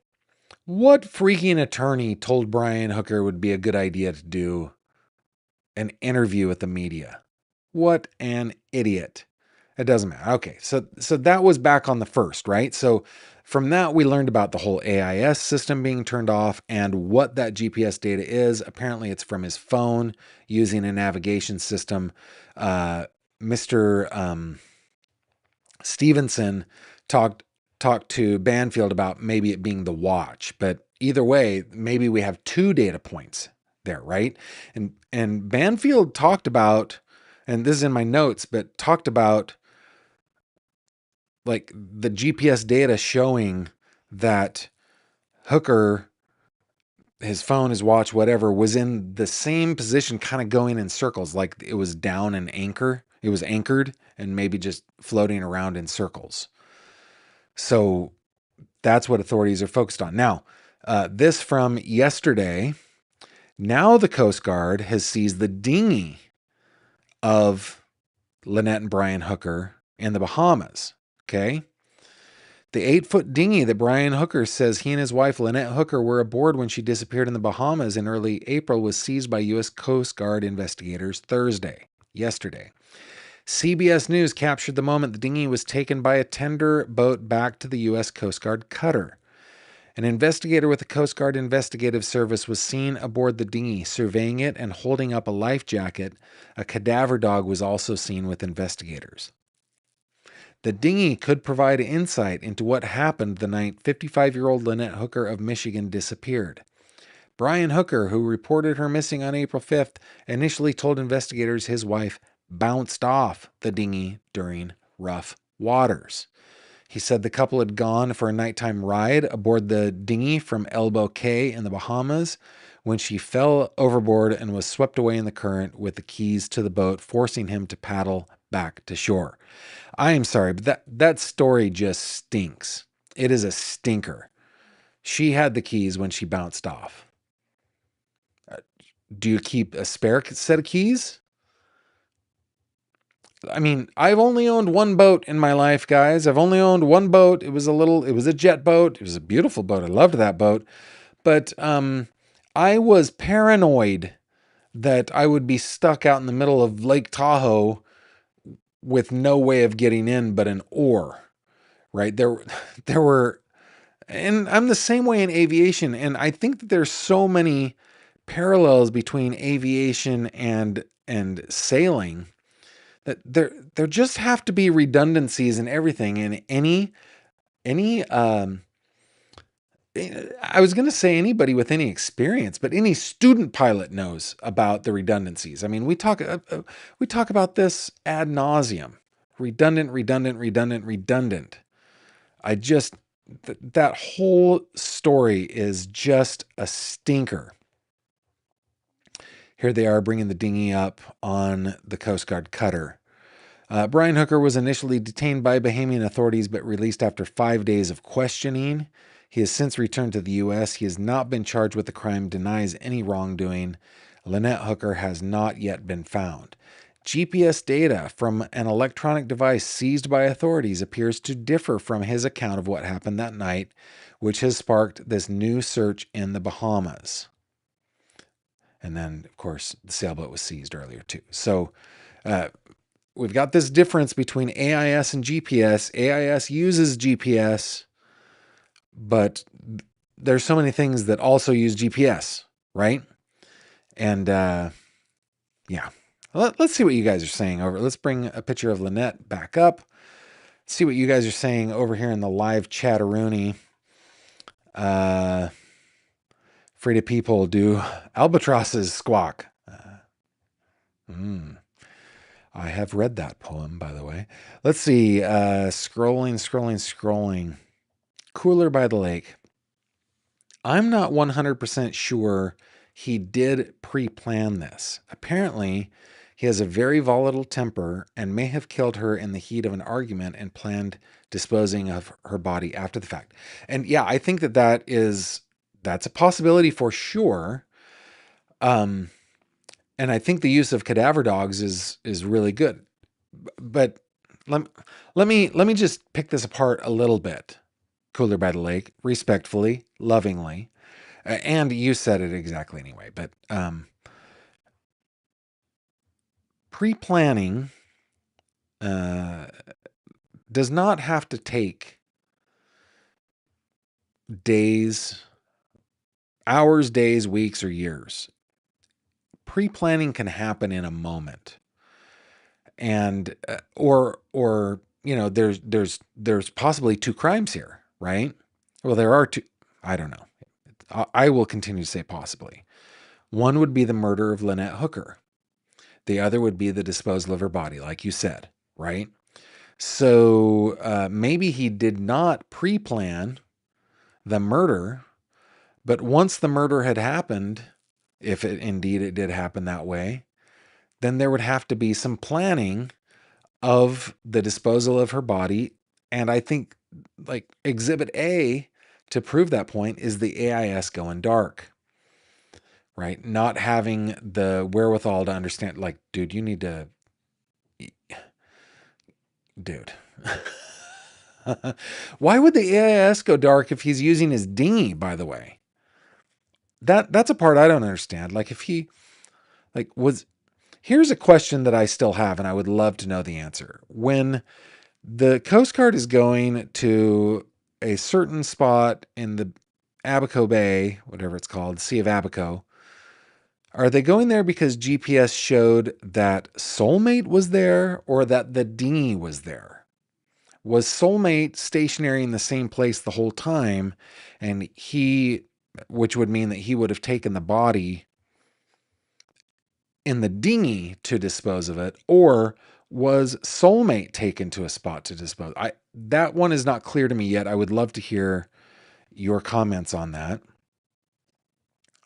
what freaking attorney told Brian Hooker it would be a good idea to do an interview with the media? What an idiot. It doesn't matter. Okay, so that was back on the 1st, right? So from that, we learned about the whole AIS system being turned off and what that GPS data is. Apparently, it's from his phone using a navigation system. Mr. Stevenson talked to Banfield about maybe it being the watch, but either way, maybe we have 2 data points there, right? And Banfield talked about, and this is in my notes, but talked about like the GPS data showing that Hooker, his phone, his watch, whatever, was in the same position, kind of going in circles, like it was down an anchor. It was anchored and maybe just floating around in circles. So that's what authorities are focused on. Now, this from yesterday. Now the Coast Guard has seized the dinghy of Lynette and Brian Hooker in the Bahamas. Okay. The 8-foot dinghy that Brian Hooker says he and his wife Lynette Hooker were aboard when she disappeared in the Bahamas in early April was seized by U.S. Coast Guard investigators yesterday. CBS News captured the moment the dinghy was taken by a tender boat back to the U.S. Coast Guard cutter. An investigator with the Coast Guard Investigative Service was seen aboard the dinghy, surveying it and holding up a life jacket. A cadaver dog was also seen with investigators. The dinghy could provide insight into what happened the night 55-year-old Lynette Hooker of Michigan disappeared. Brian Hooker, who reported her missing on April 5th, initially told investigators his wife bounced off the dinghy during rough waters. He said the couple had gone for a nighttime ride aboard the dinghy from Elbow Cay in the Bahamas when she fell overboard and was swept away in the current with the keys to the boat, forcing him to paddle back to shore. I am sorry, but that story just stinks. It is a stinker. She had the keys when she bounced off. Do you keep a spare set of keys? I mean, I've only owned one boat in my life, guys. I've only owned one boat. It was a jet boat. It was a beautiful boat. I loved that boat. But I was paranoid that I would be stuck out in the middle of Lake Tahoe with no way of getting in but an oar, right? There were, and I'm the same way in aviation. And I think that there's so many parallels between aviation and sailing that there just have to be redundancies in everything. And I was going to say anybody with any experience, but any student pilot knows about the redundancies. I mean, we talk about this ad nauseum. Redundant. That whole story is just a stinker. Here they are bringing the dinghy up on the Coast Guard cutter. Brian Hooker was initially detained by Bahamian authorities but released after 5 days of questioning. He has since returned to the U.S. He has not been charged with the crime, denies any wrongdoing. Lynette Hooker has not yet been found. GPS data from an electronic device seized by authorities appears to differ from his account of what happened that night, which has sparked this new search in the Bahamas. And then, of course, the sailboat was seized earlier, too. So we've got this difference between AIS and GPS. AIS uses GPS, but there's so many things that also use GPS, right? And yeah. Let's see what you guys are saying over. Let's bring a picture of Lynette back up. See what you guys are saying over here in the live chatteroony. Afraid of people do albatrosses squawk. I have read that poem, by the way. Let's see. Scrolling. Cooler by the lake. I'm not 100% sure he did pre-plan this. Apparently, he has a very volatile temper and may have killed her in the heat of an argument and planned disposing of her body after the fact. And yeah, I think that's a possibility for sure. And I think the use of cadaver dogs is really good. But let me just pick this apart a little bit. Cooler by the lake, respectfully, lovingly. And you said it exactly anyway, but pre-planning does not have to take days, hours, days, weeks, or years. Pre-planning can happen in a moment. And or there's possibly two crimes here, right? Well, there are two. I don't know. I will continue to say possibly. One would be the murder of Lynette Hooker. The other would be the disposal of her body, like you said, right? So maybe he did not pre-plan the murder, but once the murder had happened, if indeed it did happen that way, then there would have to be some planning of the disposal of her body. And I think like Exhibit A to prove that point is the AIS going dark, right? Not having the wherewithal to understand, like, dude, you need to, dude. Why would the AIS go dark if he's using his dinghy, by the way? That's a part I don't understand. Like if he here's a question that I still have and I would love to know the answer. When the Coast Guard is going to a certain spot in the Abaco Bay, whatever it's called, Sea of Abaco, are they going there because GPS showed that Soulmate was there or that the dinghy was there? Was Soulmate stationary in the same place the whole time, and which would mean that he would have taken the body in the dinghy to dispose of it, or was Soulmate taken to a spot to dispose? That one is not clear to me yet. I would love to hear your comments on that.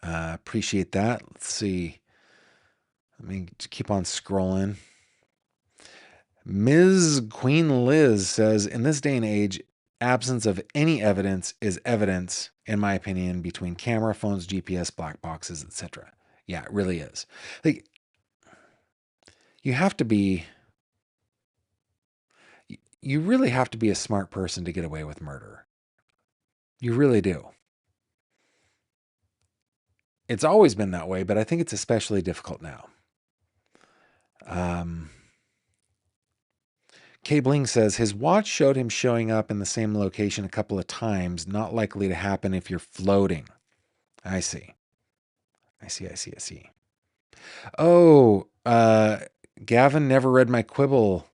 Appreciate that. Let's see. Let me keep on scrolling. Ms. Queen Liz says, in this day and age, absence of any evidence is evidence, in my opinion, between camera, phones, GPS, black boxes, etc. Yeah, it really is. Like, you really have to be a smart person to get away with murder. You really do. It's always been that way, but I think it's especially difficult now. K Bling says his watch showed him showing up in the same location a couple of times. Not likely to happen if you're floating. I see. Oh, Gavin never read my quibble.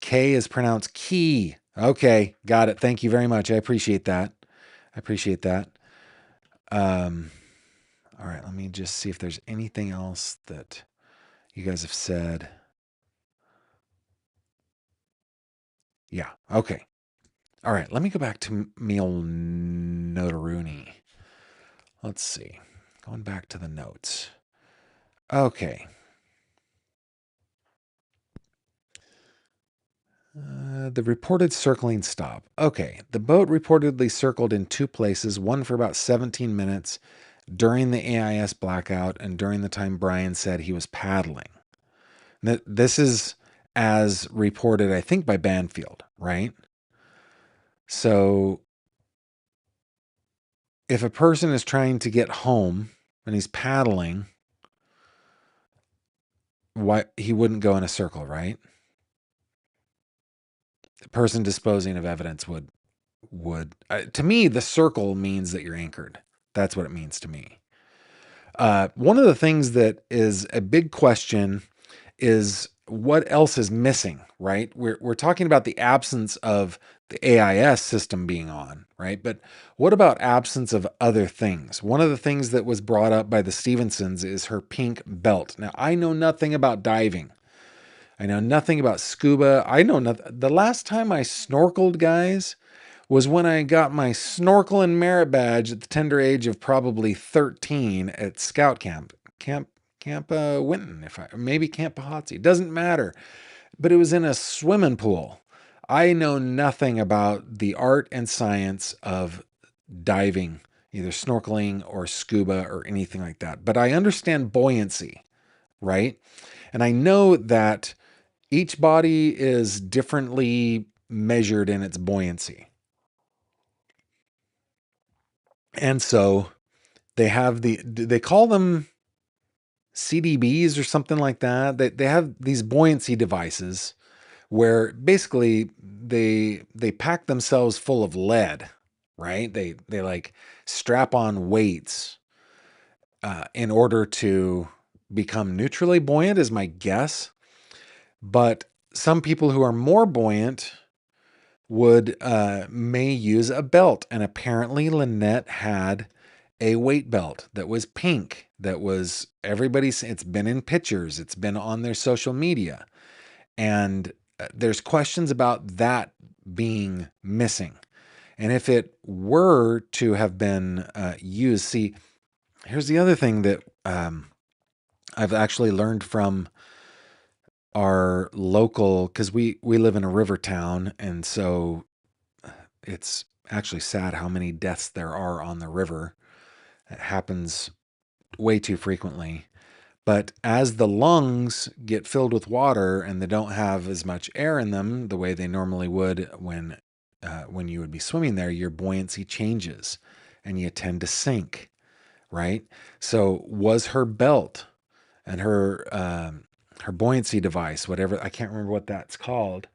K is pronounced key. Okay, got it. Thank you very much. I appreciate that. All right, let me just see if there's anything else that you guys have said. Yeah, okay. All right, let me go back to Meal Notaruni. Let's see. Going back to the notes. Okay. The reported circling stop. Okay, the boat reportedly circled in two places, one for about 17 minutes during the AIS blackout and during the time Brian said he was paddling. This is as reported, I think, by Banfield, right? So if a person is trying to get home and he's paddling, why he wouldn't go in a circle, right? The person disposing of evidence would to me, the circle means that you're anchored. That's what it means to me. One of the things that is a big question is what else is missing, right? We're talking about the absence of the AIS system being on, right? But what about absence of other things? One of the things that was brought up by the Stevensons is her pink belt. Now, I know nothing about diving. I know nothing about scuba. I know nothing. The last time I snorkeled, guys, was when I got my snorkel and merit badge at the tender age of probably 13 at Scout Camp Winton, if I maybe Camp Pahatsi. It doesn't matter, but it was in a swimming pool. I know nothing about the art and science of diving, either snorkeling or scuba or anything like that. But I understand buoyancy, right? And I know that each body is differently measured in its buoyancy. And so they call them CDBs or something like that. They have these buoyancy devices where basically they pack themselves full of lead, right? They like strap on weights in order to become neutrally buoyant, is my guess. But some people who are more buoyant would may use a belt, and apparently Lynette had a weight belt that was pink, that was everybody's, it's been in pictures, it's been on their social media, and there's questions about that being missing. And if it were to have been used, see, here's the other thing that I've actually learned from our local, because we live in a river town, and so it's actually sad how many deaths there are on the river. It happens way too frequently. But as the lungs get filled with water and they don't have as much air in them the way they normally would when you would be swimming there, your buoyancy changes and you tend to sink, right? So was her belt and her buoyancy device, whatever, I can't remember what that's called,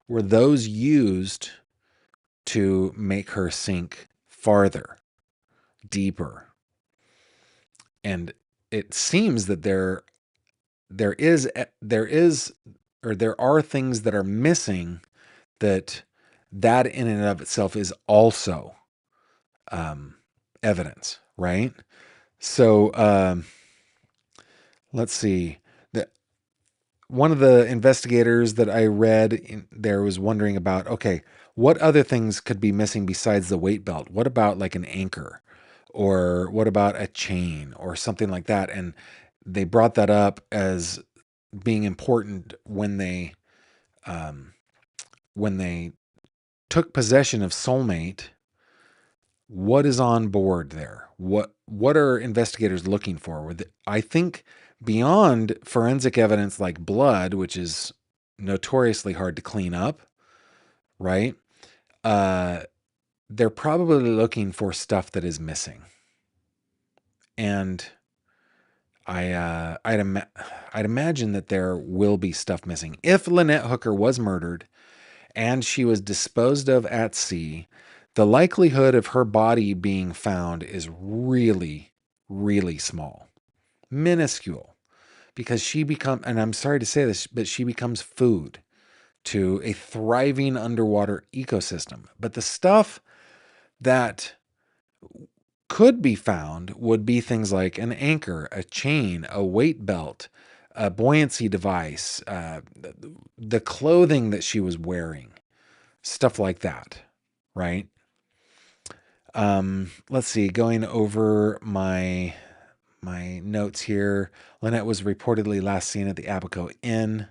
were those used to make her sink farther, deeper? And it seems that there is or there are things that are missing that in and of itself is also evidence, right? So let's see. The, one of the investigators that I read there was wondering about, okay, what other things could be missing besides the weight belt? What about like an anchor? Or what about a chain or something like that? And they brought that up as being important um, when they took possession of Soulmate. What is on board there? What are investigators looking for? I think beyond forensic evidence like blood, which is notoriously hard to clean up, right? Uh, they're probably looking for stuff that is missing, and I'd imagine that there will be stuff missing. If Lynette Hooker was murdered and she was disposed of at sea, the likelihood of her body being found is really, really small, minuscule, because and I'm sorry to say this, but she becomes food to a thriving underwater ecosystem. But the stuff that could be found would be things like an anchor, a chain, a weight belt, a buoyancy device, the clothing that she was wearing, stuff like that, right? Let's see, going over my notes here. Lynette was reportedly last seen at the Abaco Inn.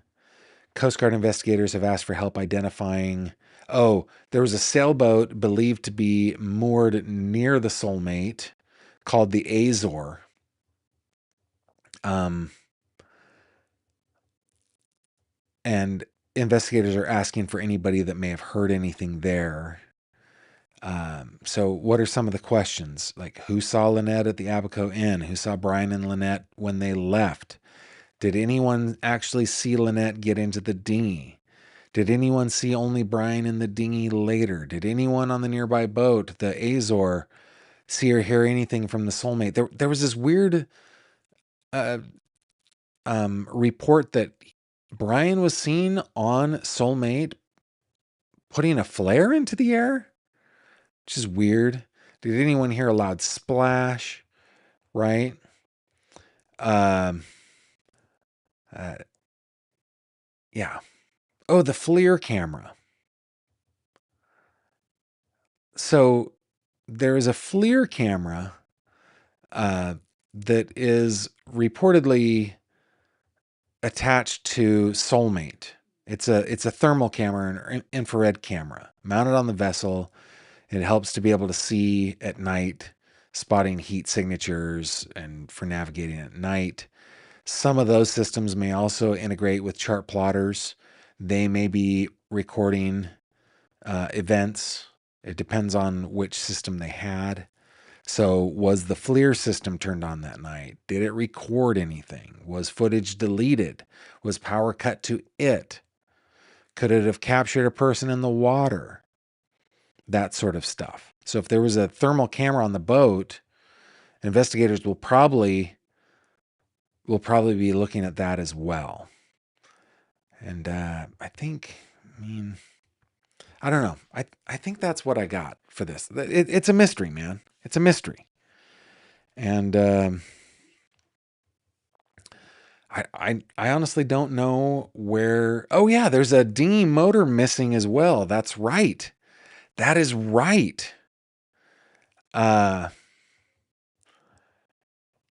Coast Guard investigators have asked for help identifying. Oh, there was a sailboat believed to be moored near the Soulmate called the Azor. Um, And investigators are asking for anybody that may have heard anything there. So what are some of the questions? Like, who saw Lynette at the Abaco Inn? Who saw Brian and Lynette when they left? Did anyone actually see Lynette get into the dinghy? Did anyone see only Brian in the dinghy later? Did anyone on the nearby boat, the Azor, see or hear anything from the soulmate? There was this weird report that Brian was seen on soulmate putting a flare into the air, which is weird. Did anyone hear a loud splash? Right? Yeah. Oh, the FLIR camera. So there is a FLIR camera that is reportedly attached to soulmate. It's a thermal camera, an infrared camera mounted on the vessel. It helps to be able to see at night, spotting heat signatures and for navigating at night. Some of those systems may also integrate with chart plotters. They may be recording events. It depends on which system they had. So was the FLIR system turned on that night? Did it record anything? Was footage deleted? Was power cut to it? Could it have captured a person in the water? That sort of stuff. So if there was a thermal camera on the boat, investigators will probably be looking at that as well. And I don't know. I think that's what I got for this. It's a mystery, man. It's a mystery. And I honestly don't know where. Oh yeah, there's a dinghy motor missing as well. That's right. That is right.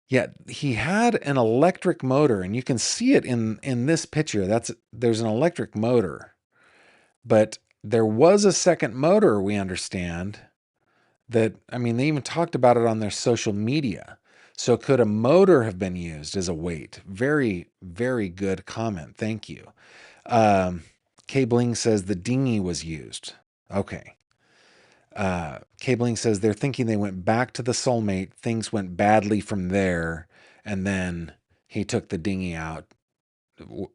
Yeah, he had an electric motor, and you can see it in this picture. There's an electric motor, but there was a second motor, we understand. They even talked about it on their social media. So could a motor have been used as a weight? Very, very good comment. Thank you. Cabling says the dinghy was used. Okay. Cabling says they're thinking they went back to the soulmate. Things went badly from there, and then he took the dinghy out.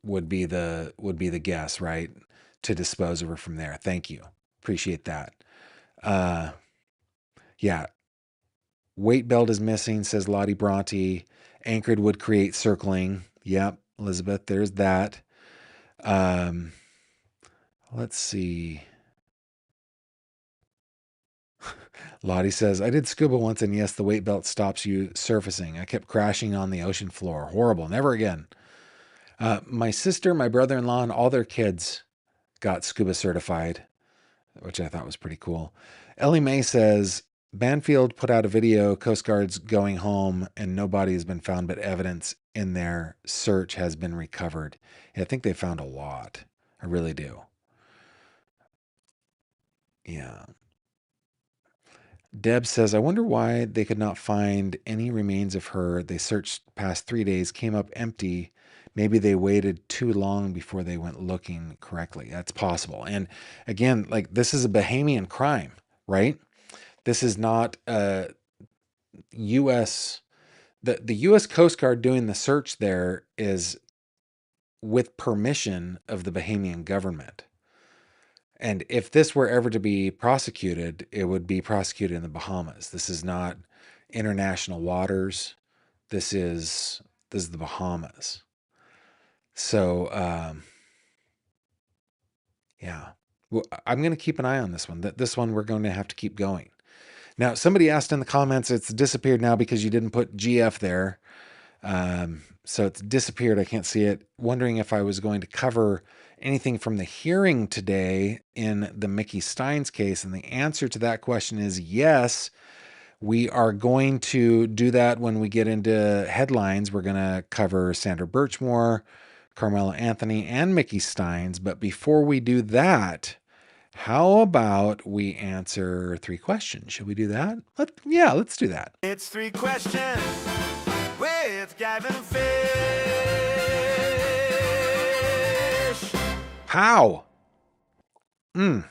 Would be the guess, right? To dispose of her from there. Thank you. Appreciate that. Yeah. Weight belt is missing, says Lottie Bronte. Anchored would create circling. Yep, Elizabeth, there's that. Let's see. Lottie says, I did scuba once, and yes, the weight belt stops you surfacing. I kept crashing on the ocean floor. Horrible. Never again. My sister, my brother-in-law, and all their kids got scuba certified, which I thought was pretty cool. Ellie Mae says, Banfield put out a video, Coast Guard's going home, and no body has been found, but evidence in their search has been recovered. Yeah, I think they found a lot. I really do. Yeah. Deb says, I wonder why they could not find any remains of her. They searched past 3 days, came up empty. Maybe they waited too long before they went looking correctly. That's possible. And again, like, this is a Bahamian crime, right? This is not a U.S. The U.S. Coast Guard doing the search there is with permission of the Bahamian government. And if this were ever to be prosecuted, it would be prosecuted in the Bahamas. This is not international waters. This is the Bahamas. So, yeah. Well, I'm going to keep an eye on this one. This one we're going to have to keep going. Now, somebody asked in the comments, it's disappeared now because you didn't put GF there. So it's disappeared. I can't see it. Wondering if I was going to cover anything from the hearing today in the Mickey Steins case. And the answer to that question is yes. We are going to do that when we get into headlines. We're going to cover Sandra Birchmore, Carmela Anthony, and Mickey Steins. But before we do that, how about we answer 3 questions? Should we do that? Let's do that. It's 3 questions with Gavin Fish. How? Mm.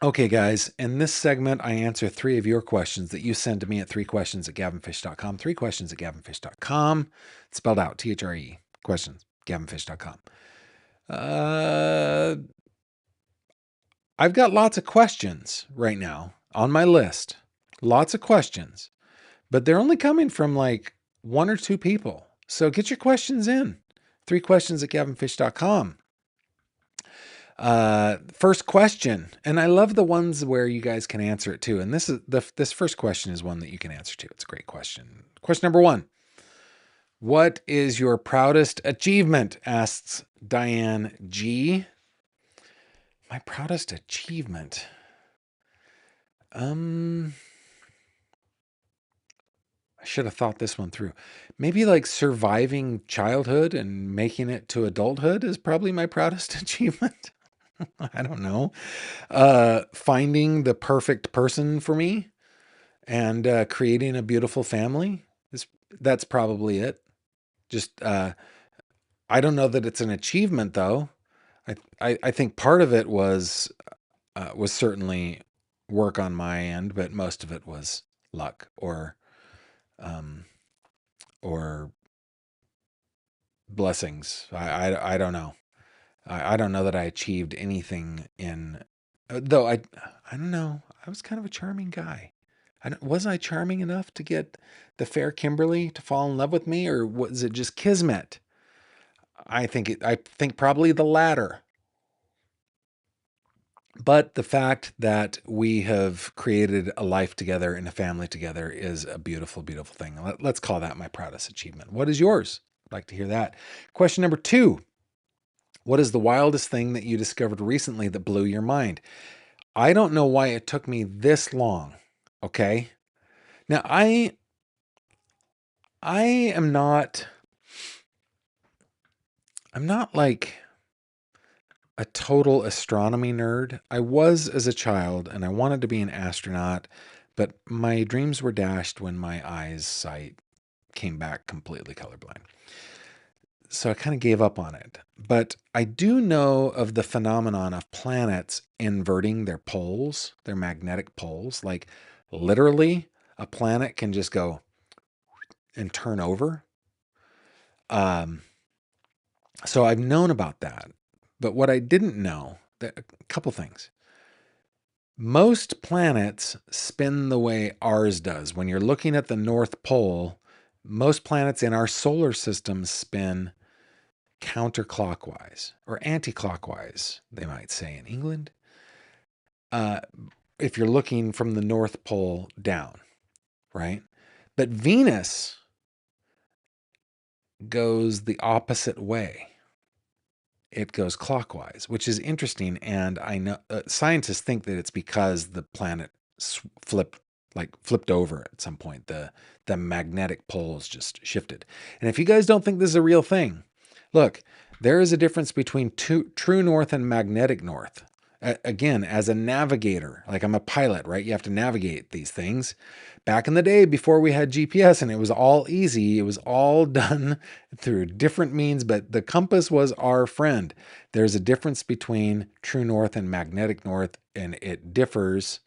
Okay, guys, in this segment, I answer 3 of your questions that you send to me at 3questions@gavinfish.com. 3questions@gavinfish.com. It's spelled out, THRE. Questions, gavinfish.com. I've got lots of questions right now on my list. Lots of questions, but they're only coming from like 1 or 2 people. So get your questions in. 3questions@gavinfish.com. First question, and I love the ones where you guys can answer it too. And this first question is one that you can answer too. It's a great question. Question number 1. What is your proudest achievement? Asks Diane G. My proudest achievement. I should have thought this one through. Maybe like surviving childhood and making it to adulthood is probably my proudest achievement. I don't know. Finding the perfect person for me and creating a beautiful family that's probably it. Just I don't know that it's an achievement though. I think part of it was certainly work on my end, but most of it was luck um, or blessings. I don't know. I don't know that I achieved anything in though I don't know. I was kind of a charming guy. Wasn't I charming enough to get the fair Kimberly to fall in love with me, or was it just kismet? I think probably the latter. But the fact that we have created a life together and a family together is a beautiful, beautiful thing. Let's call that my proudest achievement. What is yours? I'd like to hear that. Question number 2. What is the wildest thing that you discovered recently that blew your mind? I don't know why it took me this long. Okay. Now I'm not like a total astronomy nerd. I was as a child and I wanted to be an astronaut, but my dreams were dashed when my eyesight came back completely colorblind. So I kind of gave up on it. But I do know of the phenomenon of planets inverting their poles, their magnetic poles. Like literally, a planet can just go and turn over. So I've known about that. But what I didn't know, a couple things. Most planets spin the way ours does. When you're looking at the North Pole, most planets in our solar system spin counterclockwise or anti-clockwise, they might say in England. If you're looking from the North Pole down, right? But Venus goes the opposite way. It goes clockwise, which is interesting. And I know scientists think that it's because the planet flipped over at some point. The magnetic poles just shifted. And if you guys don't think this is a real thing, look, there is a difference between true north and magnetic north. Again, as a navigator, like I'm a pilot, right? You have to navigate these things. Back in the day before we had GPS and it was all easy, it was all done through different means, but the compass was our friend. There's a difference between true north and magnetic north, and it differs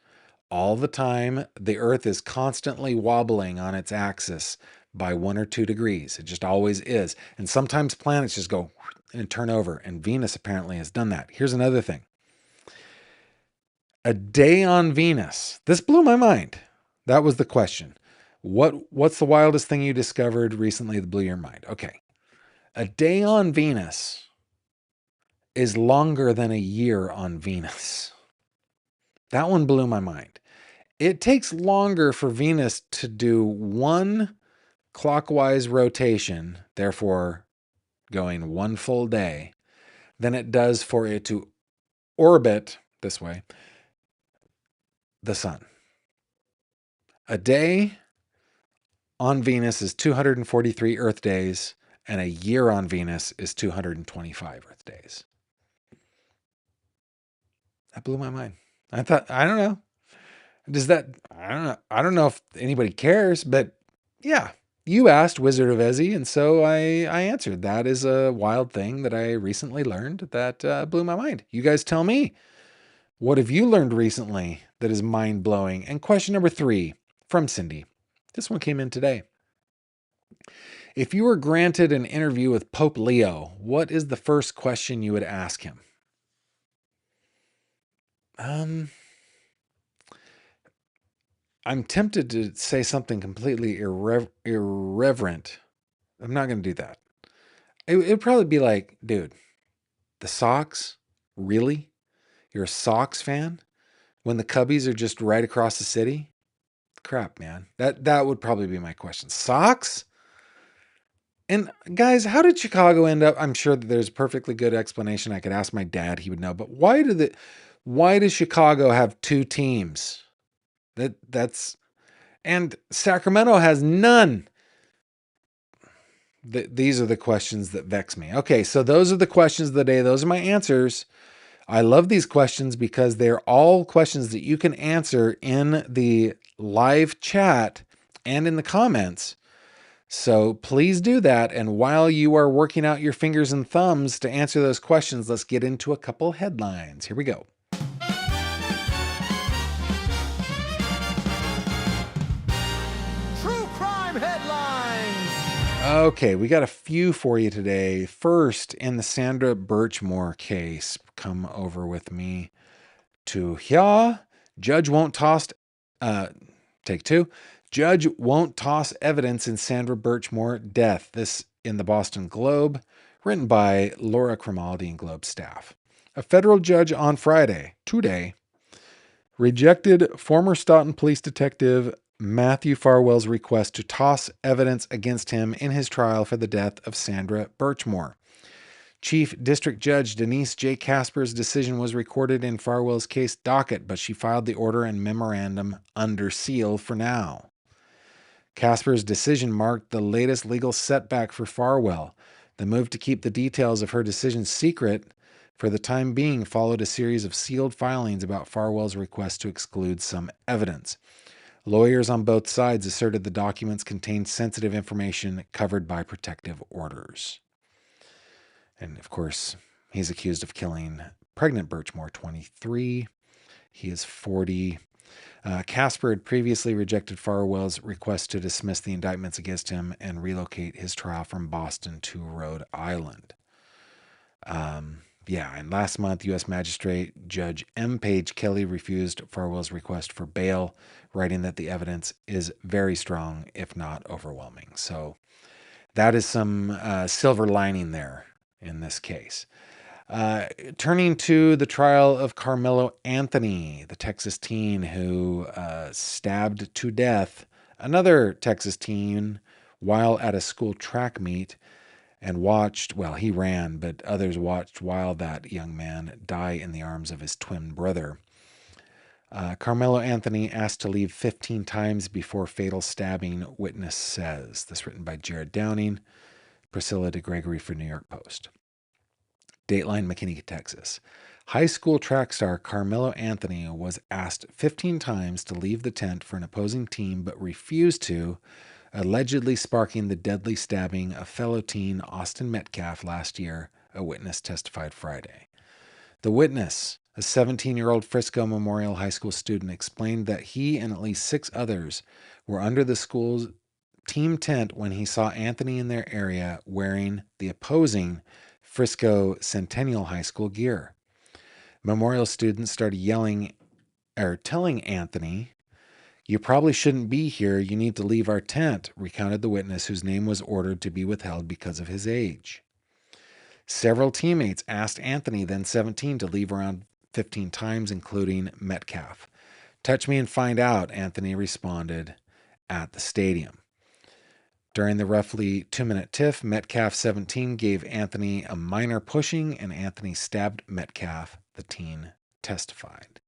all the time. The Earth is constantly wobbling on its axis by 1 or 2 degrees. It just always is. And sometimes planets just go and turn over, and Venus apparently has done that. Here's another thing. A day on Venus. This blew my mind. That was the question. What's the wildest thing you discovered recently that blew your mind? Okay. A day on Venus is longer than a year on Venus. That one blew my mind. It takes longer for Venus to do one clockwise rotation, therefore going one full day, than it does for it to orbit this way the sun. A day on Venus is 243 Earth days, and a year on Venus is 225 Earth days. That blew my mind. I thought, I don't know. I don't know if anybody cares, but yeah, You asked Wizard of Ezzy, and so I answered. That is a wild thing that I recently learned that blew my mind. You guys tell me. What have you learned recently that is mind blowing? And question number 3 from Cindy. This one came in today. If you were granted an interview with Pope Leo, what is the first question you would ask him? I'm tempted to say something completely irreverent. I'm not going to do that. It'd probably be like, dude, the Sox? Really? You're a Sox fan? When the Cubbies are just right across the city? Crap, man. That would probably be my question. Sox? And guys, how did Chicago end up? I'm sure that there's a perfectly good explanation. I could ask my dad, he would know. But why does Chicago have 2 teams? That's and Sacramento has none. These are the questions that vex me. Okay, so those are the questions of the day. Those are my answers. I love these questions because they're all questions that you can answer in the live chat and in the comments. So please do that. And while you are working out your fingers and thumbs to answer those questions, let's get into a couple headlines. Here we go. True crime headlines. Okay, we got a few for you today. First, in the Sandra Birchmore case, come over with me to here. Judge won't toss. Take 2. Judge won't toss evidence in Sandra Birchmore death. This in the Boston Globe, written by Laura Crimaldi and Globe staff. A federal judge on Friday, today, rejected former Staunton police detective Matthew Farwell's request to toss evidence against him in his trial for the death of Sandra Birchmore. Chief District Judge Denise J. Casper's decision was recorded in Farwell's case docket, but she filed the order and memorandum under seal for now. Casper's decision marked the latest legal setback for Farwell. The move to keep the details of her decision secret for the time being followed a series of sealed filings about Farwell's request to exclude some evidence. Lawyers on both sides asserted the documents contained sensitive information covered by protective orders. And of course, he's accused of killing pregnant Birchmore, 23. He is 40. Casper had previously rejected Farwell's request to dismiss the indictments against him and relocate his trial from Boston to Rhode Island. And last month, U.S. Magistrate Judge M. Page Kelly refused Farwell's request for bail, writing that the evidence is very strong, if not overwhelming. So that is some silver lining there in this case. Turning to the trial of Carmelo Anthony, the Texas teen who stabbed to death another Texas teen while at a school track meet and he ran, but others watched while that young man died in the arms of his twin brother. Carmelo Anthony asked to leave 15 times before fatal stabbing, witness says. This written by Jared Downing, Priscilla DeGregory for New York Post. Dateline, McKinney, Texas. High school track star Carmelo Anthony was asked 15 times to leave the tent for an opposing team but refused to, allegedly sparking the deadly stabbing of fellow teen Austin Metcalf last year, a witness testified Friday. The witness, a 17-year-old Frisco Memorial High School student, explained that he and at least 6 others were under the school's team tent when he saw Anthony in their area wearing the opposing Frisco Centennial High School gear. Memorial students started telling Anthony, "You probably shouldn't be here. You need to leave our tent," recounted the witness, whose name was ordered to be withheld because of his age. Several teammates asked Anthony, then 17, to leave around 15 times, including Metcalf. "Touch me and find out," Anthony responded at the stadium. During the roughly 2-minute tiff, Metcalf, 17, gave Anthony a minor pushing, and Anthony stabbed Metcalf, the teen testified.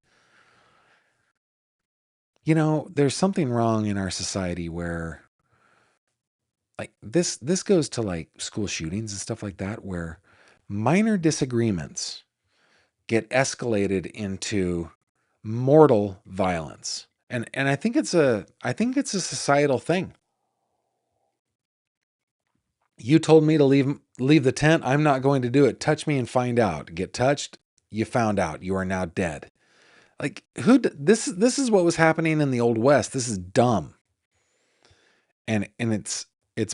You know, there's something wrong in our society where, like, this goes to, like, school shootings and stuff like that, where minor disagreements get escalated into mortal violence. And I think it's a societal thing. You told me to leave the tent. I'm not going to do it. Touch me and find out. Get touched. You found out. You are now dead. Like this is what was happening in the Old West. This is dumb. And it's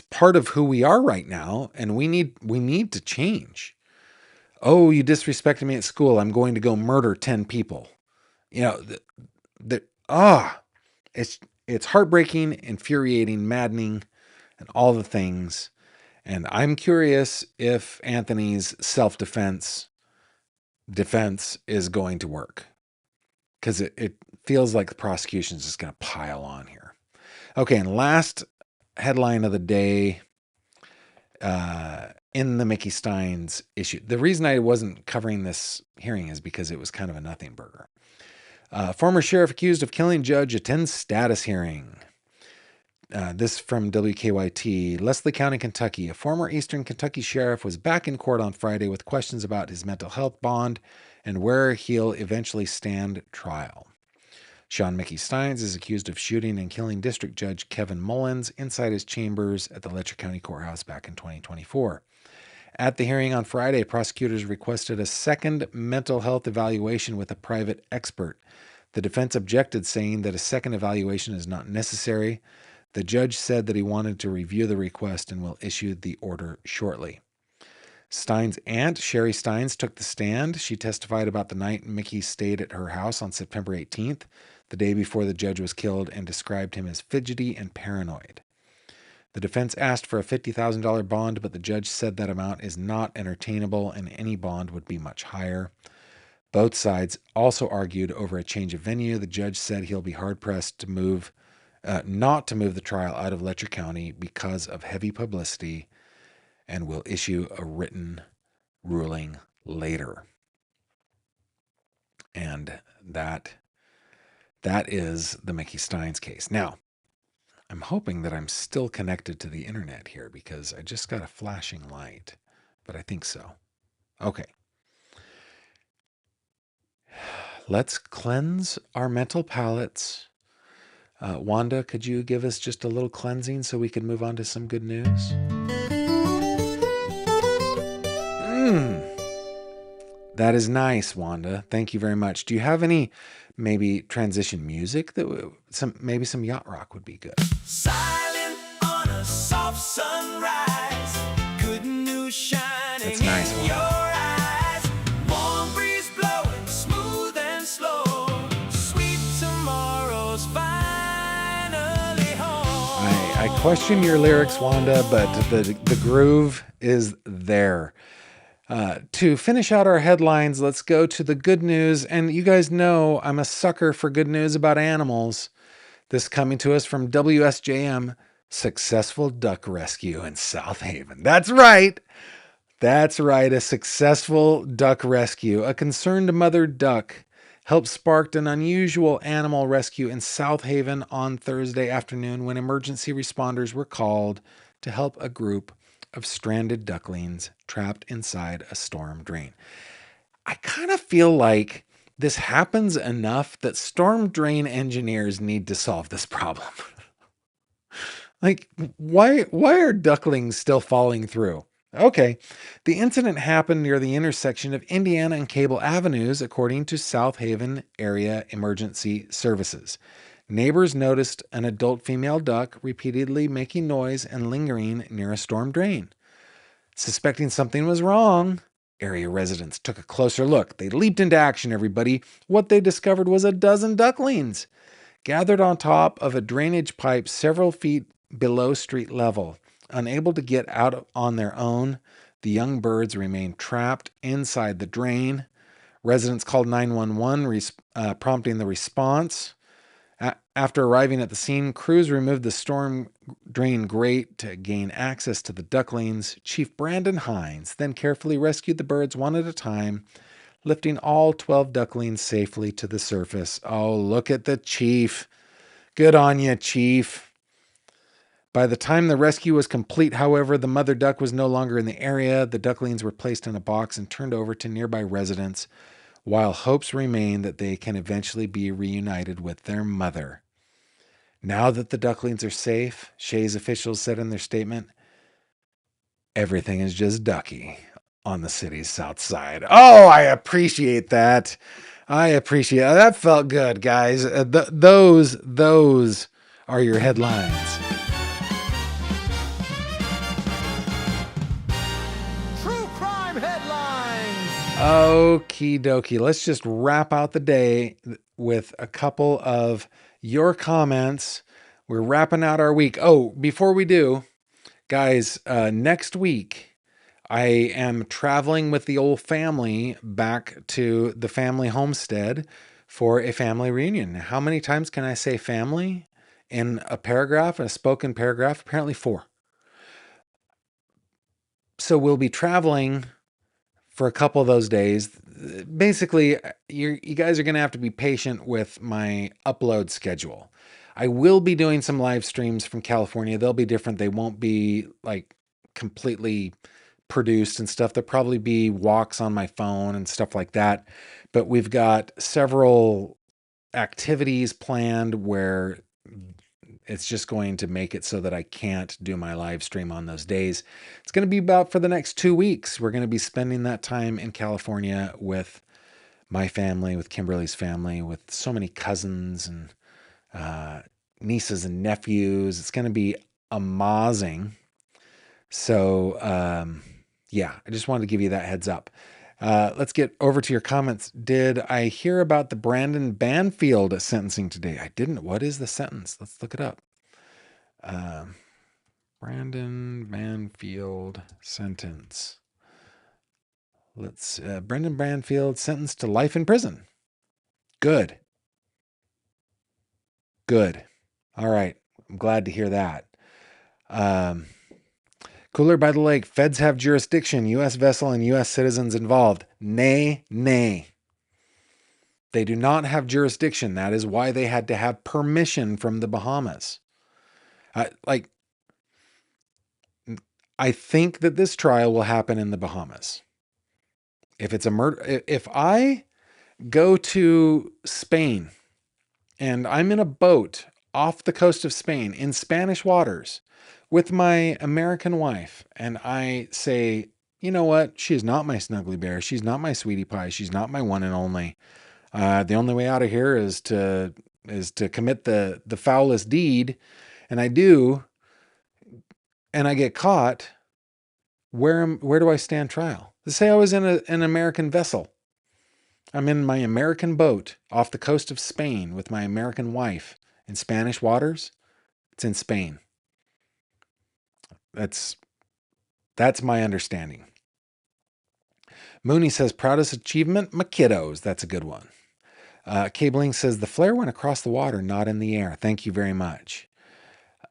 part of who we are right now, and we need to change. Oh, you disrespected me at school. I'm going to go murder 10 people. You know, it's heartbreaking, infuriating, maddening, and all the things. And I'm curious if Anthony's self-defense is going to work, because it feels like the prosecution is just going to pile on here. Okay, and last headline of the day, in the Mickey Steins issue. The reason I wasn't covering this hearing is because it was kind of a nothing burger. Former sheriff accused of killing judge attends status hearing. This from WKYT. Leslie County, Kentucky. A former Eastern Kentucky sheriff was back in court on Friday with questions about his mental health bond and where he'll eventually stand trial. Sean Mickey Steins is accused of shooting and killing District Judge Kevin Mullins inside his chambers at the Letcher County Courthouse back in 2024. At the hearing on Friday, prosecutors requested a second mental health evaluation with a private expert. The defense objected, saying that a second evaluation is not necessary. The judge said that he wanted to review the request and will issue the order shortly. Stein's aunt, Sherry Steins, took the stand. She testified about the night Mickey stayed at her house on September 18th, the day before the judge was killed, and described him as fidgety and paranoid. The defense asked for a $50,000 bond, but the judge said that amount is not entertainable and any bond would be much higher. Both sides also argued over a change of venue. The judge said he'll be hard-pressed to not to move the trial out of Letcher County because of heavy publicity, and will issue a written ruling later. And that is the Mickey Steins case. Now, I'm hoping that I'm still connected to the internet here because I just got a flashing light, but I think so. Okay. Let's cleanse our mental palates. Wanda, could you give us just a little cleansing so we can move on to some good news? That is nice, Wanda. Thank you very much. Do you have any maybe transition music maybe some yacht rock would be good? Silent on a soft sunrise, good news shining. That's nice, in Wanda. your eyes. Warm breeze blowing smooth and slow. Sweet tomorrow's finally home. I question your lyrics, Wanda, but the groove is there. To finish out our headlines, let's go to the good news. And you guys know I'm a sucker for good news about animals. This coming to us from WSJM, successful duck rescue in South Haven. That's right. A successful duck rescue. A concerned mother duck helped spark an unusual animal rescue in South Haven on Thursday afternoon when emergency responders were called to help a group of stranded ducklings trapped inside a storm drain. I kind of feel like this happens enough that storm drain engineers need to solve this problem. Like, why are ducklings still falling through? Okay, the incident happened near the intersection of Indiana and Cable Avenues, according to South Haven Area Emergency Services. Neighbors noticed an adult female duck repeatedly making noise and lingering near a storm drain. Suspecting something was wrong, area residents took a closer look. They leaped into action, everybody. What they discovered was a dozen ducklings gathered on top of a drainage pipe several feet below street level. Unable to get out on their own, the young birds remained trapped inside the drain. Residents called 911, prompting the response. After arriving at the scene, crews removed the storm drain grate to gain access to the ducklings. Chief Brandon Hines then carefully rescued the birds one at a time, lifting all 12 ducklings safely to the surface. Oh, look at the chief. Good on you, chief. By the time the rescue was complete, however, the mother duck was no longer in the area. The ducklings were placed in a box and turned over to nearby residents, while hopes remain that they can eventually be reunited with their mother. Now that the ducklings are safe, Shays officials said in their statement, Everything is just ducky on the city's south side. Oh, I appreciate that. I appreciate that. Felt good, guys. Those are your headlines. True crime headlines. Okie dokie. Let's just wrap out the day with a couple of your comments. We're wrapping out our week. Oh, before we do, guys, next week I am traveling with the old family back to the family homestead for a family reunion. How many times can I say family in a paragraph, a spoken paragraph? Apparently 4. So we'll be traveling for a couple of those days. Basically, you guys are going to have to be patient with my upload schedule. I will be doing some live streams from California. They'll be different. They won't be like completely produced and stuff. There'll probably be walks on my phone and stuff like that. But we've got several activities planned where it's just going to make it so that I can't do my live stream on those days. It's going to be about for the next 2 weeks. We're going to be spending that time in California with my family, with Kimberly's family, with so many cousins and nieces and nephews. It's going to be amazing. So, yeah, I just wanted to give you that heads up. Let's get over to your comments. Did I hear about the Brandon Banfield sentencing today? I didn't. What is the sentence? Let's look it up. Brandon Banfield sentence. Brendan Banfield sentenced to life in prison. Good. Good. All right. I'm glad to hear that. Cooler by the lake. Feds have jurisdiction. U.S. vessel and U.S. citizens involved. Nay, nay. They do not have jurisdiction. That is why they had to have permission from the Bahamas. I think that this trial will happen in the Bahamas. If it's a murder, if I go to Spain and I'm in a boat off the coast of Spain in Spanish waters with my American wife, and I say, you know what? She's not my snuggly bear. She's not my sweetie pie. She's not my one and only. The only way out of here is to commit the foulest deed, and I do, and I get caught. Where do I stand trial? Let's say I was in an American vessel. I'm in my American boat off the coast of Spain with my American wife in Spanish waters. It's in Spain. That's my understanding. Mooney says, proudest achievement, my kiddos. That's a good one. Cabling says, the flare went across the water, not in the air. Thank you very much.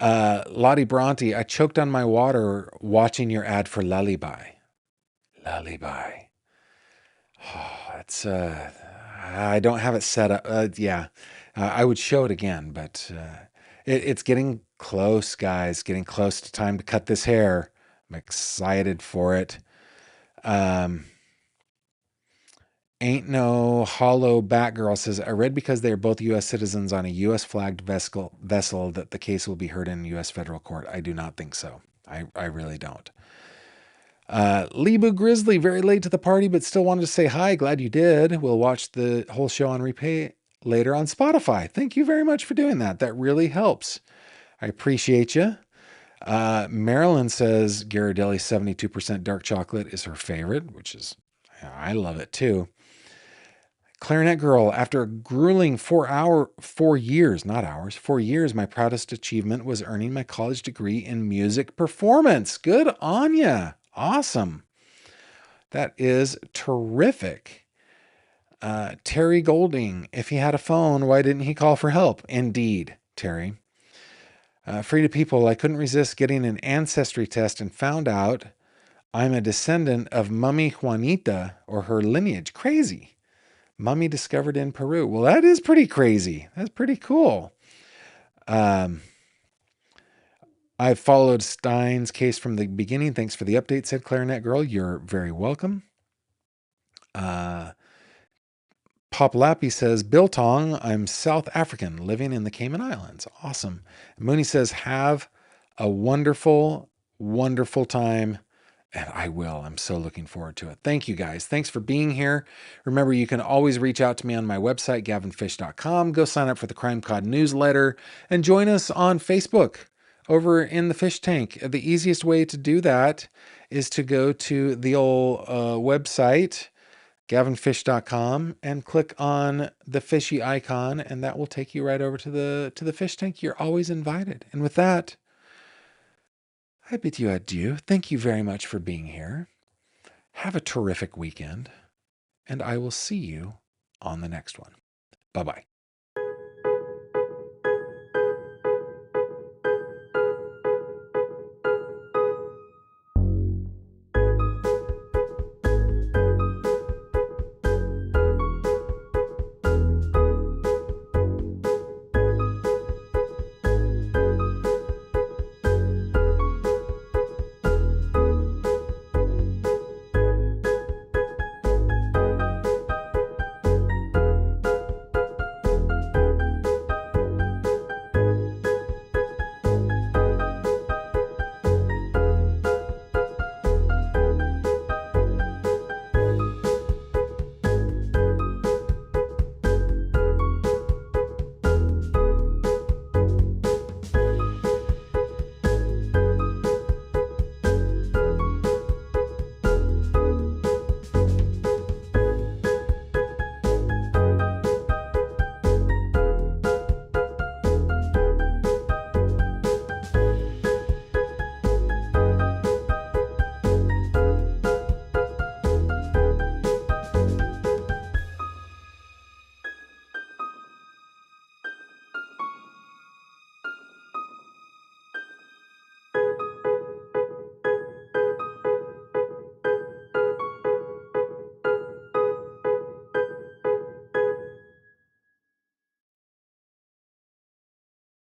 Lottie Bronte, I choked on my water watching your ad for Lullaby. Lullaby. Oh, that's, I don't have it set up. Yeah, I would show it again, but it's getting close, guys. Getting close to time to cut this hair. I'm excited for it. Ain't no hollow Batgirl says, I read because they are both U.S. citizens on a U.S. flagged vessel that the case will be heard in U.S. federal court. I do not think so. I really don't. Lebu Grizzly, very late to the party, but still wanted to say hi. Glad you did. We'll watch the whole show on replay later on Spotify. Thank you very much for doing that. That really helps. I appreciate you. Marilyn says Ghirardelli 72% dark chocolate is her favorite, which is, I love it too. Clarinet Girl, after a grueling 4 years, my proudest achievement was earning my college degree in music performance. Good on ya. Awesome. That is terrific. Terry Golding, if he had a phone, why didn't he call for help? Indeed, Terry. Free to People, I couldn't resist getting an ancestry test and found out I'm a descendant of Mummy Juanita or her lineage. Crazy. Mummy discovered in Peru. Well, that is pretty crazy. That's pretty cool. I've followed Stein's case from the beginning. Thanks for the update, said Clarinet Girl. You're very welcome. Pop Lappy says, Biltong, I'm South African, living in the Cayman Islands. Awesome. Mooney says, have a wonderful, wonderful time And I will. I'm so looking forward to it. Thank you guys. Thanks for being here. Remember, you can always reach out to me on my website, gavinfish.com. Go sign up for the Crime Cod newsletter and join us on Facebook over in the fish tank. The easiest way to do that is to go to the old website, gavinfish.com, and click on the fishy icon, and that will take you right over to the fish tank. You're always invited. And with that, I bid you adieu. Thank you very much for being here. Have a terrific weekend, and I will see you on the next one. Bye-bye.